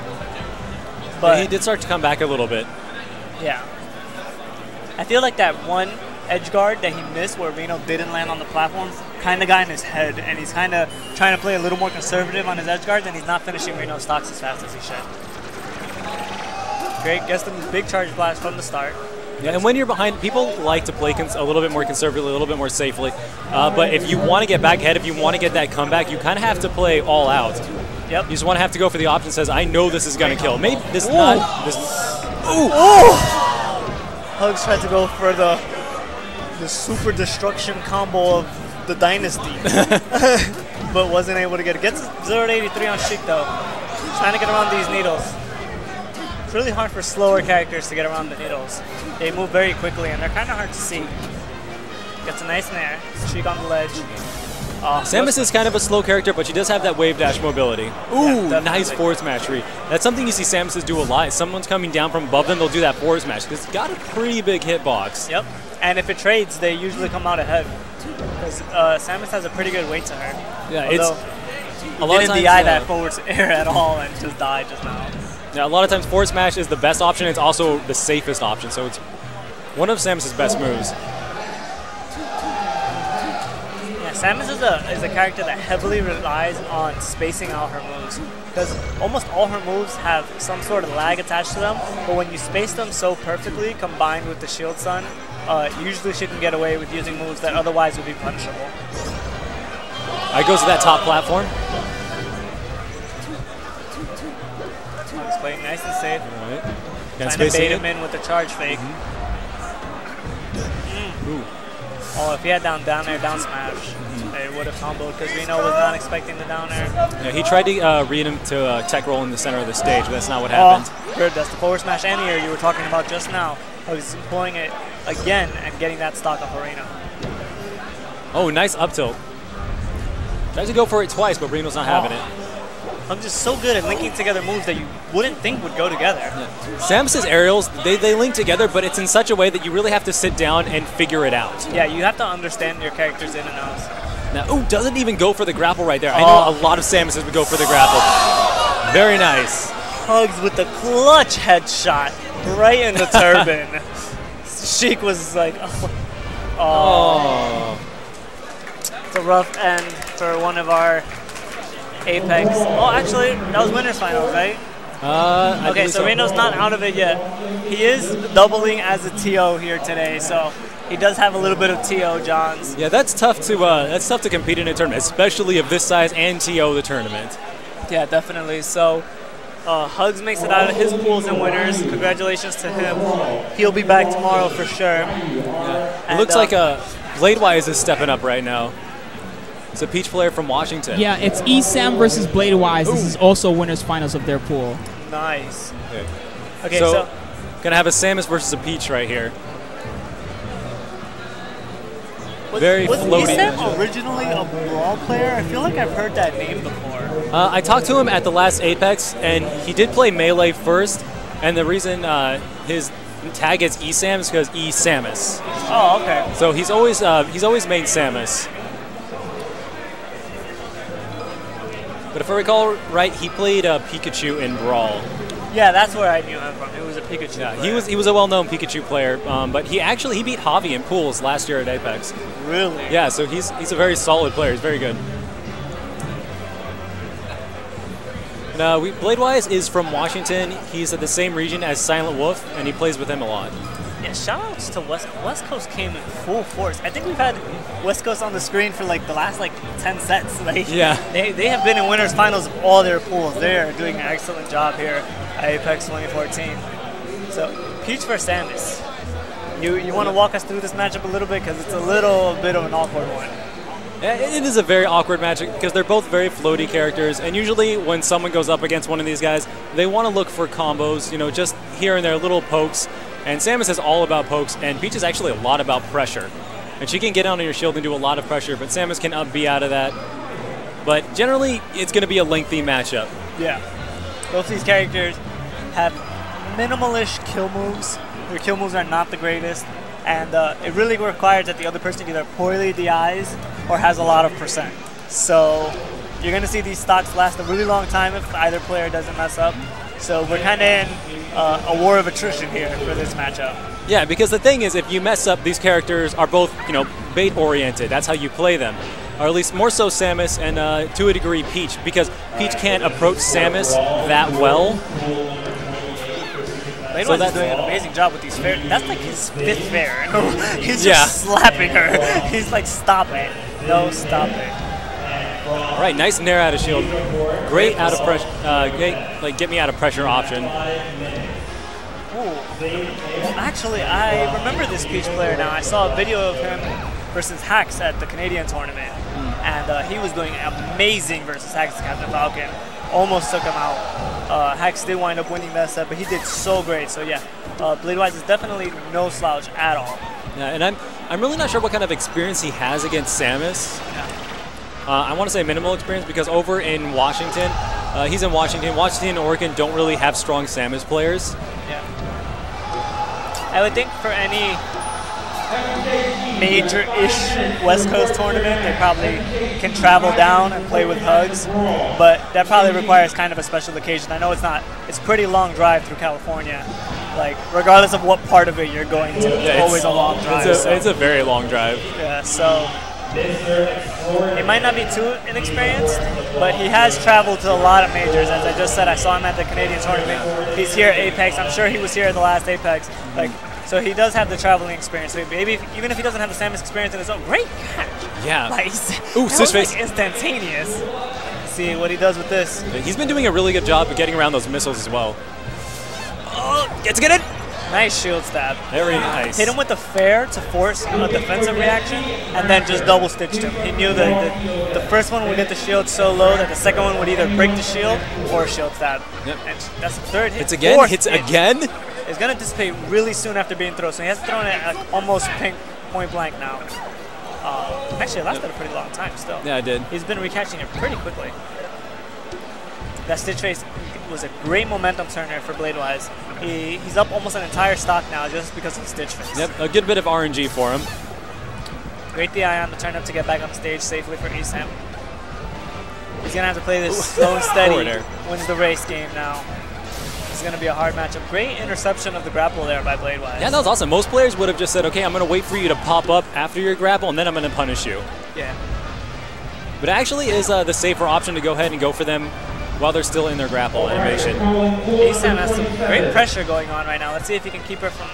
But he did start to come back a little bit. Yeah. I feel like that one edge guard that he missed where Reno didn't land on the platform kind of got in his head, and he's kind of trying to play a little more conservative on his edge guards, and he's not finishing Reno's stocks as fast as he should. Great, gets them big charge blast from the start. Yeah, and when you're behind, people like to play a little bit more conservatively, a little bit more safely. But if you want to get back ahead, if you want to get that comeback, you kind of have to play all out. Yep. You just want to have to go for the option that says, I know this is going to kill. Maybe this not. This, Hugs tried to go for the super destruction combo of the Dynasty, but wasn't able to get it. Gets 0-83 on Sheik though. Trying to get around these needles. It's really hard for slower characters to get around the needles. They move very quickly and they're kind of hard to see. Gets a nice nair. Sheik on the ledge. Samus is kind of a slow character, but she does have that wave dash mobility. Ooh, Yeah, nice forward smash read. That's something you see Samus do a lot. If someone's coming down from above them, they'll do that forward smash. It's got a pretty big hitbox. Yep. And if it trades, they usually come out ahead. Because Samus has a pretty good weight to her. Yeah, although a lot of didn't times, DI that forward air at all and just died just now. Yeah, a lot of times forward smash is the best option. It's also the safest option. So it's one of Samus's best moves. Samus is a character that heavily relies on spacing out her moves, because almost all her moves have some sort of lag attached to them, but when you space them so perfectly, combined with the Shield Sun, usually she can get away with using moves that otherwise would be punishable. I goes to that top platform. He's playing nice and safe. All right. Trying to bait him in with the charge fake. Ooh. Oh, if he had down air, down smash, it would have comboed because Reno was not expecting the down air. Yeah, he tried to read him to tech roll in the center of the stage, but that's not what happened. Good, that's the forward smash and air you were talking about just now. Hugs pulling it again and getting that stock off Reno. Oh, nice up tilt. Tried to go for it twice, but Reno's not having it. Hugs is so good at linking together moves that you wouldn't think would go together. Samus's aerials, they link together, but it's in such a way that you really have to sit down and figure it out. Yeah, you have to understand your character's in and outs. Now, ooh, doesn't even go for the grapple right there. I know a lot of Samuses would go for the grapple. Very nice. Hugs with the clutch headshot right in the turban. Sheik was like, oh. It's a rough end for one of our Apex. Oh, actually, that was winners finals, right? Okay, so Reno's not out of it yet. He is doubling as a TO here today, so he does have a little bit of TO, Johns. Yeah, that's tough to compete in a tournament, especially of this size and TO the tournament. Yeah, definitely. So Hugs makes it out of his pools and winners. Congratulations to him. He'll be back tomorrow for sure. Yeah. It looks like Bladewise is stepping up right now. It's a Peach player from Washington. Yeah, it's ESAM versus Bladewise. This is also winners finals of their pool. Nice. Okay, so gonna have a Samus versus a Peach right here. Very floaty. Was ESAM originally a Brawl player? I feel like I've heard that name before. I talked to him at the last Apex, and he did play Melee first. And the reason his tag is ESAM is because E-Samus. Oh, okay. So he's always made Samus. But if I recall right, he played Pikachu in Brawl. Yeah, that's where I knew him from. It was a Pikachu player. He was a well-known Pikachu player, but he beat Javi in pools last year at Apex. Really? Yeah, so he's a very solid player. He's very good. Now, Bladewise is from Washington. He's at the same region as Silent Wolf, and he plays with him a lot. Yeah, shoutouts to West Coast came in full force. I think we've had West Coast on the screen for like the last 10 sets. Yeah. They have been in winners finals of all their pools. They are doing an excellent job here at Apex 2014. So Peach versus Samus. You want to walk us through this matchup a little bit because it's a little bit of an awkward one. It is a very awkward matchup because they're both very floaty characters, and usually when someone goes up against one of these guys, they want to look for combos, just here and there, little pokes. And Samus is all about pokes, and Peach is actually a lot about pressure. And she can get on your shield and do a lot of pressure, but Samus can up-B out of that. But generally, it's going to be a lengthy matchup. Yeah. Both these characters have minimal-ish kill moves. Their kill moves are not the greatest, and it really requires that the other person either poorly DIs or has a lot of percent. So you're going to see these stocks last a really long time if either player doesn't mess up. So we're kind of in a war of attrition here for this matchup. Yeah, because the thing is, if you mess up, these characters are both, bait-oriented. That's how you play them. Or at least more so Samus and, to a degree, Peach, because Peach can't approach Samus that well. So that's doing an amazing job with these fair. That's like his 5th fair. He's just slapping her. He's like, stop it. No, stop it. All right, nice nair out of shield. Great out of pressure. Get me out of pressure option. Well, actually, I remember this Peach player now. I saw a video of him versus Hax at the Canadian tournament, and he was doing amazing versus Hax, Captain Falcon. Almost took him out. Hax did wind up winning that set, but he did so great. So yeah, Bladewise is definitely no slouch at all. Yeah, and I'm really not sure what kind of experience he has against Samus. Yeah. I want to say minimal experience because over in Washington, he's in Washington. Washington and Oregon don't really have strong Samus players. Yeah. I would think for any major-ish West Coast tournament, they probably can travel down and play with Hugs, but that probably requires kind of a special occasion. I know it's pretty long drive through California, regardless of what part of it you're going to, it's always a long drive. It's a very long drive. Yeah, so it might not be too inexperienced, but he has traveled to a lot of majors. As I just said, I saw him at the Canadian tournament. He's here at Apex. I'm sure he was here at the last Apex. So he does have the traveling experience. So maybe even if he doesn't have the Samus experience in his own, great catch. Yeah. Ooh, switch face. Instantaneous. Let's see what he does with this. He's been doing a really good job of getting around those missiles as well. Oh, gets it. Nice shield stab. Very nice. Hit him with the fair to force a defensive reaction, and then just double stitched him. He knew that the first one would get the shield so low that the second one would either break the shield or shield stab. Yep. And that's the third hit. Hits again. Fourth Hits hit. again. It's going to dissipate really soon after being thrown, so he has to throw it at like, almost point blank now. Actually, it lasted a pretty long time still. Yeah, I did. He's been recatching it pretty quickly. That Stitch Face was a great momentum turner for Bladewise. He's up almost an entire stock now just because of the Stitch Face. Yep, a good bit of RNG for him. Great DI on the turn up to get back on stage safely for Esam. He's going to have to play this slow and steady, Forward air. wins the race game now. It's going to be a hard matchup. Great interception of the grapple there by Bladewise. Yeah, that was awesome. Most players would have just said, okay, I'm going to wait for you to pop up after your grapple, and then I'm going to punish you. Yeah. But it actually is the safer option to go ahead and go for them while they're still in their grapple animation. Esam has some great pressure going on right now. Let's see if he can keep her from...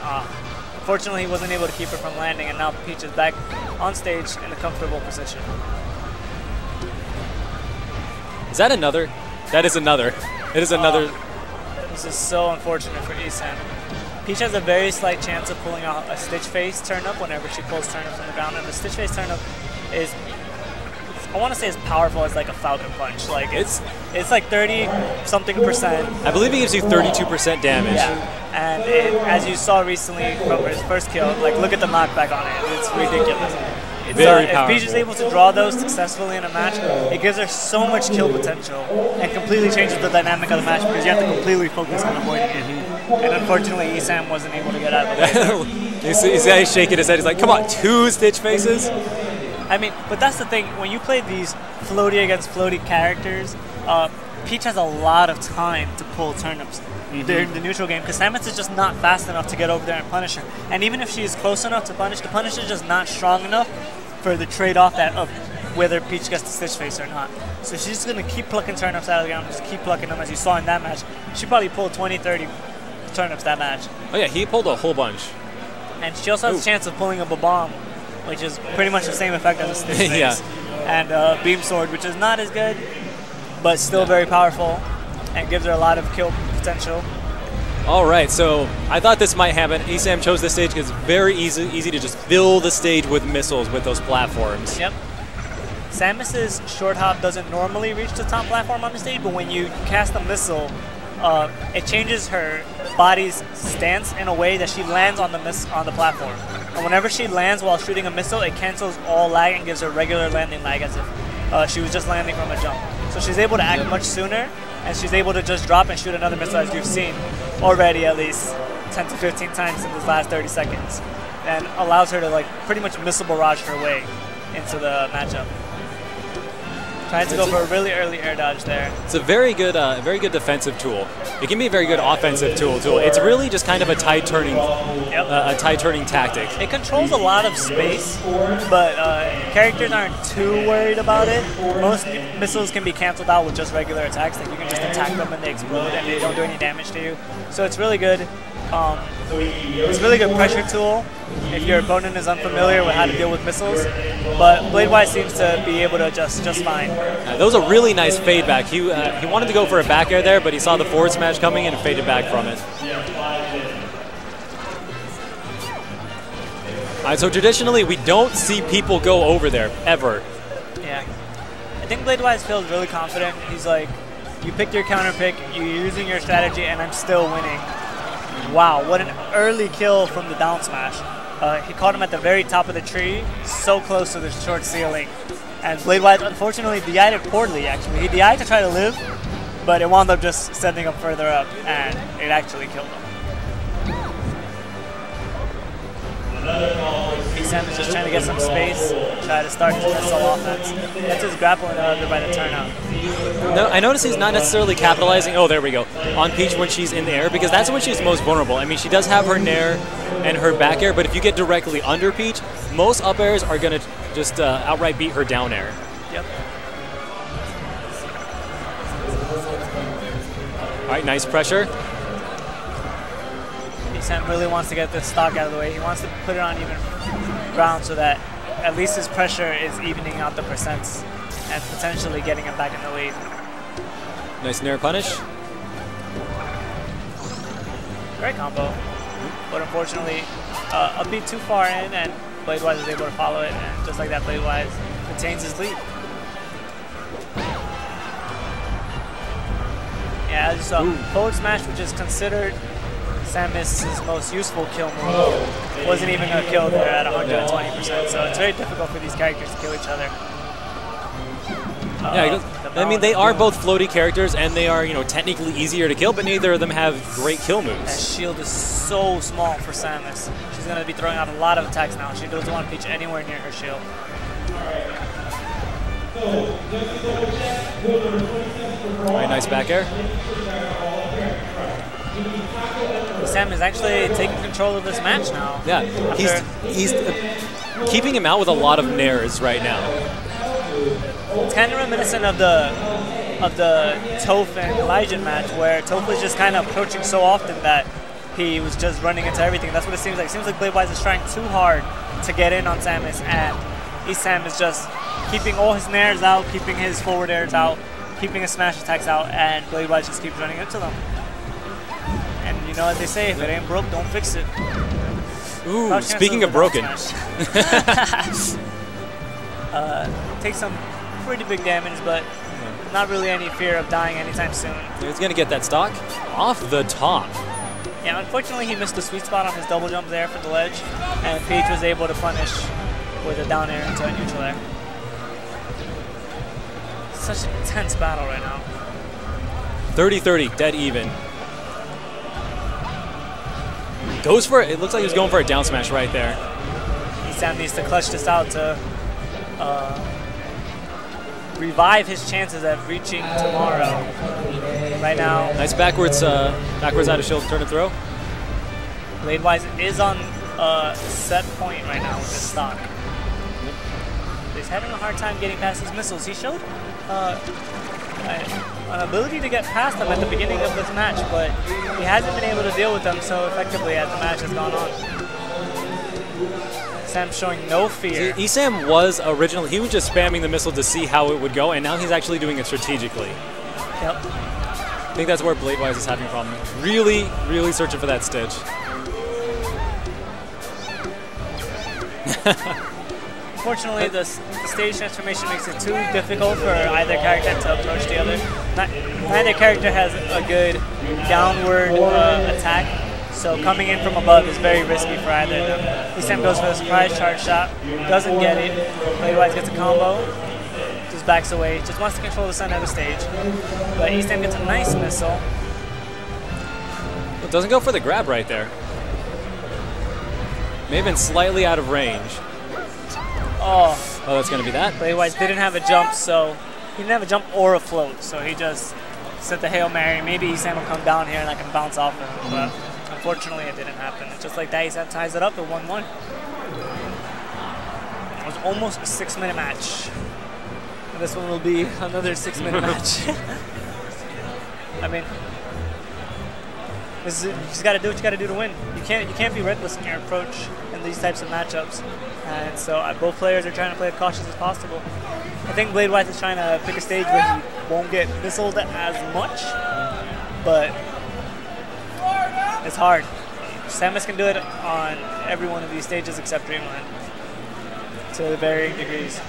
unfortunately, he wasn't able to keep her from landing, and now Peach is back on stage in a comfortable position. Is that another? That is another. It is another. This is so unfortunate for Esam. Peach has a very slight chance of pulling out a Stitch Face turn-up whenever she pulls turn-ups on the ground, and the Stitch Face turn-up is, I want to say, as powerful as like a Falcon Punch. Like it's like 30-something%. I believe it gives you 32% damage. Yeah, and as you saw recently from his first kill, like look at the knockback on it. It's ridiculous. It's, Very if powerful. Peach is able to draw those successfully in a match, it gives her so much kill potential and completely changes the dynamic of the match because you have to completely focus on avoiding it. And unfortunately, Esam wasn't able to get out of the way. You see he's shaking his head. He's like, come on, 2 Stitch Faces? I mean, but that's the thing. When you play these floaty against floaty characters, Peach has a lot of time to pull turnips during the neutral game because Samus is just not fast enough to get over there and punish her. And even if she's close enough to punish, the punish is just not strong enough for the trade-off that of whether Peach gets the Stitch Face or not. So she's just going to keep plucking turnips out of the ground, just keep plucking them as you saw in that match. She probably pulled 20, 30 turnips that match. Oh yeah, he pulled a whole bunch. And she also has a chance of pulling up a bomb, which is pretty much the same effect as a Stitch Face. Yeah. And Beam Sword, which is not as good, but still very powerful and gives her a lot of kill potential. All right, so I thought this might happen. Esam chose this stage because it's very easy to just fill the stage with missiles with those platforms. Yep. Samus's short hop doesn't normally reach the top platform on the stage, but when you cast a missile, it changes her body's stance in a way that she lands on the platform. And whenever she lands while shooting a missile, it cancels all lag and gives her regular landing lag as if she was just landing from a jump. So she's able to act much sooner, and she's able to just drop and shoot another missile, as you've seen already at least 10 to 15 times in the last 30 seconds, and allows her to like pretty much missile barrage her way into the matchup. Trying to go for a really early air dodge there. It's a very good defensive tool. It can be a very good offensive tool too. It's really just kind of a tide turning tactic. It controls a lot of space, but characters aren't too worried about it. Most missiles can be canceled out with just regular attacks. Like you can just attack them and they explode and they don't do any damage to you. So it's really good. It's a really good pressure tool if your opponent is unfamiliar with how to deal with missiles. But Bladewise seems to be able to adjust just fine. That was a really nice fade back. He wanted to go for a back air there, but he saw the forward smash coming and faded back from it. All right, so traditionally we don't see people go over there ever. Yeah. I think Bladewise feels really confident. He's like, you picked your counter pick, you're using your strategy, and I'm still winning. Wow, what an early kill from the down smash. He caught him at the very top of the tree, so close to the short ceiling. And Bladewise, unfortunately, DI'd it poorly, actually. He DI'd to try to live, but it wound up just sending him further up, and it actually killed him. Esam is just trying to get some space, try to start his missile offense. That's his grappling under by the turnout. No, I notice he's not necessarily capitalizing, oh there we go, on Peach when she's in the air, because that's when she's most vulnerable. I mean, she does have her nair and her back air, but if you get directly under Peach, most up airs are going to just outright beat her down air. Yep. All right, nice pressure. Esam really wants to get this stock out of the way. He wants to put it on even ground so that at least his pressure is evening out the percents and potentially getting him back in the lead. Nice nair punish. Great combo. but unfortunately, a beat too far in, and Bladewise was able to follow it, and just like that, Bladewise retains his lead. Yeah, as you saw, forward smash, which is considered Samus's most useful kill move, wasn't even going to kill there at 120%, so it's very difficult for these characters to kill each other. Yeah, I mean, they are both floaty characters, and they are, you know, technically easier to kill, but neither of them have great kill That moves. shield is so small for Samus. She's going to be throwing out a lot of attacks now. She doesn't want Peach anywhere near her shield. Very nice back air. Sam is actually taking control of this match now. Yeah, he's keeping him out with a lot of nairs right now. It's kind of reminiscent of the Toph and Elijah match, where Toph was just kind of approaching so often that he was just running into everything. That's what it seems like. It seems like Bladewise is trying too hard to get in on Samus, and Esam is just keeping all his nairs out, keeping his forward airs out, keeping his smash attacks out, and Bladewise just keeps running into them. And you know what they say, if it ain't broke, don't fix it. Ooh, speaking of broken. Takes some pretty big damage, but not really any fear of dying anytime soon. He's going to get that stock off the top. Yeah, unfortunately he missed the sweet spot on his double jump there for the ledge, and Peach was able to punish with a down air into a neutral air. Such an intense battle right now. 30-30, dead even. Goes for it. It looks like he was going for a down smash right there. Esam needs to clutch this out to revive his chances at reaching tomorrow. Right now, Nice backwards out of shield turn and throw. Bladewise is on set point right now with his stock. He's having a hard time getting past his missiles. He showed an ability to get past them at the beginning of this match, but he hasn't been able to deal with them so effectively as the match has gone on. Sam showing no fear. Esam was originally, he was just spamming the missile to see how it would go, and now he's actually doing it strategically. Yep. I think that's where Bladewise is having a problem. Really, really searching for that Stitch. Unfortunately, the stage transformation makes it too difficult for either character to approach the other. Neither character has a good downward attack, so coming in from above is very risky for either of them. Esam goes for the surprise charge shot, doesn't get it. Bladewise gets a combo, just backs away, just wants to control the center of the stage. But Esam gets a nice missile. It doesn't go for the grab right there. May have been slightly out of range. Oh, that's going to be that. Bladewise didn't have a jump, so he didn't have a jump or a float, so he just sent the Hail Mary. Maybe Esam will come down here and I can bounce off him, but unfortunately it didn't happen. Just like that, Esam ties it up at 1-1. It was almost a 6-minute match. And this one will be another 6-minute match. I mean, you just got to do what you got to do to win. You can't be reckless in your approach in these types of matchups. And so both players are trying to play as cautious as possible. I think Bladewise is trying to pick a stage where he won't get missiled as much, but it's hard. Samus can do it on every one of these stages except Dreamland, to varying degrees.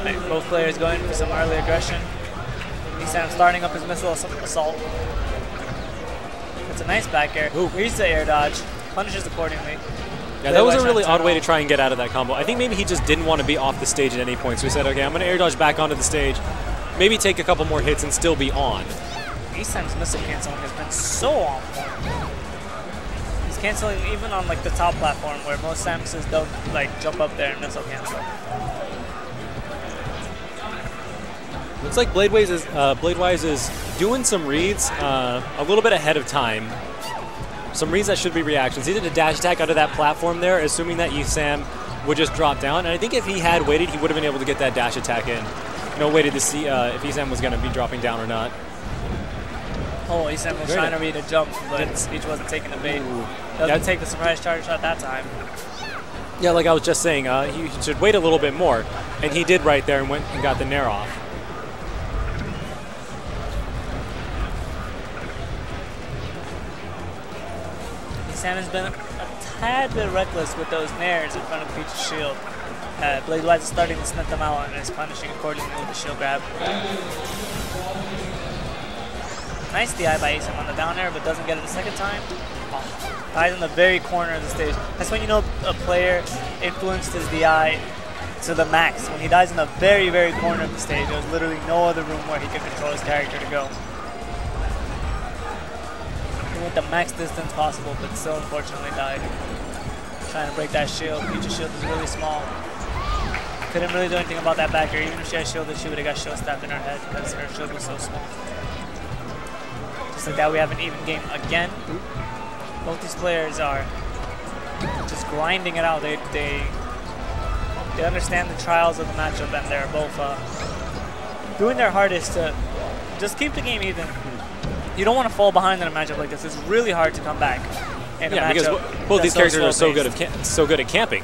Right, both players going for some early aggression. Esam starting up his missile assault. It's a nice back air. Reads the air dodge, punishes accordingly. Yeah, that was a really odd way to try and get out of that combo. I think maybe he just didn't want to be off the stage at any point, so he said, okay, I'm going to air dodge back onto the stage, maybe take a couple more hits and still be on. Esam's missile canceling has been so on point. He's canceling even on like the top platform where most Samuses don't like jump up there and missile cancel. Looks like Bladewise is doing some reads a little bit ahead of time. Some reads that should be reactions. He did a dash attack out of that platform there, assuming that Esam would just drop down. And I think if he had waited, he would have been able to get that dash attack in. You know, waited to see if Esam was going to be dropping down or not. Oh, Esam was trying to read a jump, but Peach wasn't taking the bait. Doesn't take the surprise charge shot that time. Yeah, like I was just saying, he should wait a little bit more. And he did right there and went and got the nair off. Sam has been a tad bit reckless with those nairs in front of Peach's shield. Bladewise is starting to sniff them out and is punishing accordingly with the shield grab. Nice DI by Isam on the down air, but doesn't get it the second time. Oh, dies in the very corner of the stage. That's when you know a player influenced his DI to the max. When he dies in the very, very corner of the stage, there's literally no other room where he can control his character to go. He went the max distance possible, but still unfortunately died. Trying to break that shield. Peach's shield is really small. Couldn't really do anything about that back air. Even if she had shielded, she would have got shield stabbed in her head because her shield was so small. Just like that, we have an even game again. Both these players are just grinding it out. They understand the trials of the matchup, and they're both doing their hardest to just keep the game even. You don't want to fall behind in a matchup like this. It's really hard to come back. Yeah, because both these characters are so good at camping.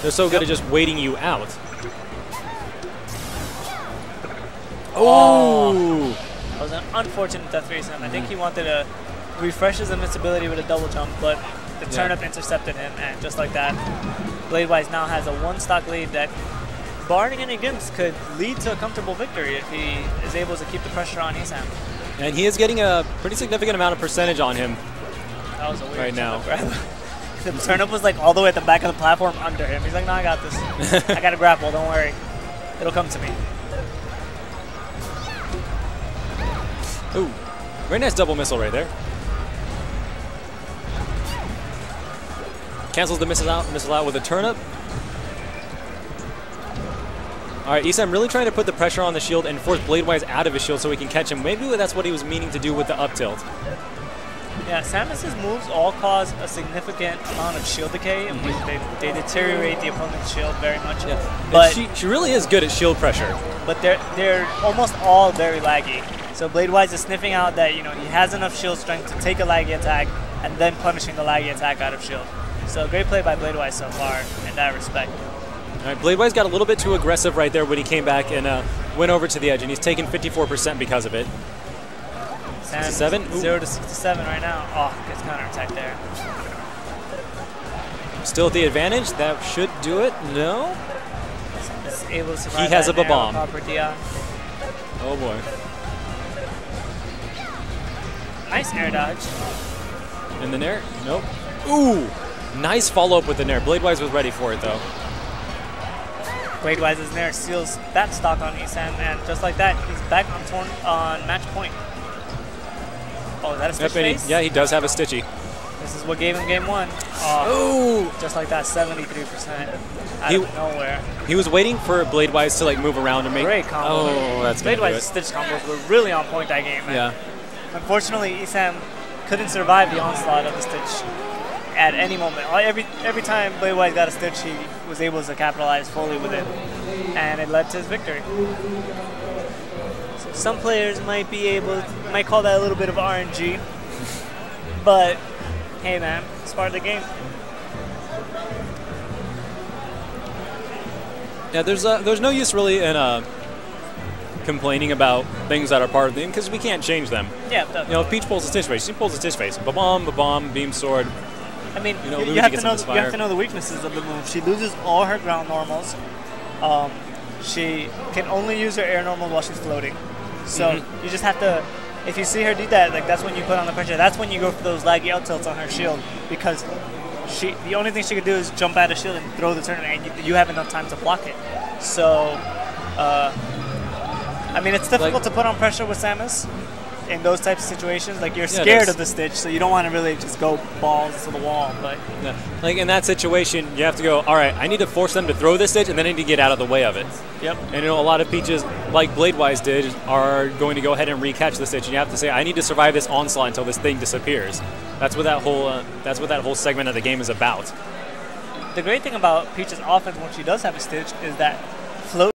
They're so good at just waiting you out. Oh! That was an unfortunate death for Isam. I think he wanted to refresh his invincibility with a double jump, but the turnip intercepted him, and just like that, Bladewise now has a one-stock lead that, barring any gimps, could lead to a comfortable victory if he is able to keep the pressure on Isam. And he is getting a pretty significant amount of percentage on him. That was a weird right now. grab. The turnip was like all the way at the back of the platform under him. He's like, no, I got this. I got a grapple, don't worry. It'll come to me. Ooh, very nice double missile right there. Cancels the missile out with a turnip. All right, Isam really trying to put the pressure on the shield and force Bladewise out of his shield so he can catch him. Maybe that's what he was meaning to do with the up tilt. Yeah, Samus's moves all cause a significant amount of shield decay, in which they deteriorate the opponent's shield very much. Yeah. But she really is good at shield pressure. But they're almost all very laggy. So Bladewise is sniffing out that he has enough shield strength to take a laggy attack and then punishing the laggy attack out of shield. So great play by Bladewise so far in that respect. All right, Bladewise got a little bit too aggressive right there when he came back and went over to the edge, and he's taken 54% because of it. 67? 0 to 67 right now. Oh, gets counterattack there. Still at the advantage. That should do it. No? Is able to survive. He has a bomb. Oh boy. Nice air dodge. And the nair? Nope. Ooh! Nice follow-up with the nair. Bladewise was ready for it, though. Bladewise's nair seals that stock on Isam, and just like that, he's back on match point. Oh, is that a stitch face? Yeah, he does have a stitchy. This is what gave him game one. Oh, just like that, 73% out of nowhere. He was waiting for Bladewise to move around and make. Great combo. Oh, that's good. Bladewise's stitch combos were really on point that game. Yeah. Unfortunately, Isam couldn't survive the onslaught of the stitch at any moment. Every time Bladewise got a stitch, he was able to capitalize fully with it, and it led to his victory. So some players might call that a little bit of RNG, but hey man, it's part of the game. Yeah, there's no use really in complaining about things that are part of the game because we can't change them. Yeah, definitely. If Peach pulls a stitch face, she pulls a stitch face. Ba-bomb, ba-bomb, beam sword. I mean, you have to know the weaknesses of the move. She loses all her ground normals. She can only use her air normal while she's floating. So you just have to, if you see her do that, that's when you put on the pressure. That's when you go for those laggy out tilts on her shield, because the only thing she could do is jump out of shield and throw the tournament, and you have enough time to block it. So, I mean, it's difficult to put on pressure with Samus in those types of situations. You're scared of the stitch, so you don't want to really just go balls to the wall. But in that situation, you have to go, all right, I need to force them to throw this stitch, and then I need to get out of the way of it. Yep. And a lot of Peaches, like Bladewise did, are going to go ahead and recatch the stitch, and you have to say, I need to survive this onslaught until this thing disappears. That's what that whole segment of the game is about. The great thing about Peach's offense when she does have a stitch is that float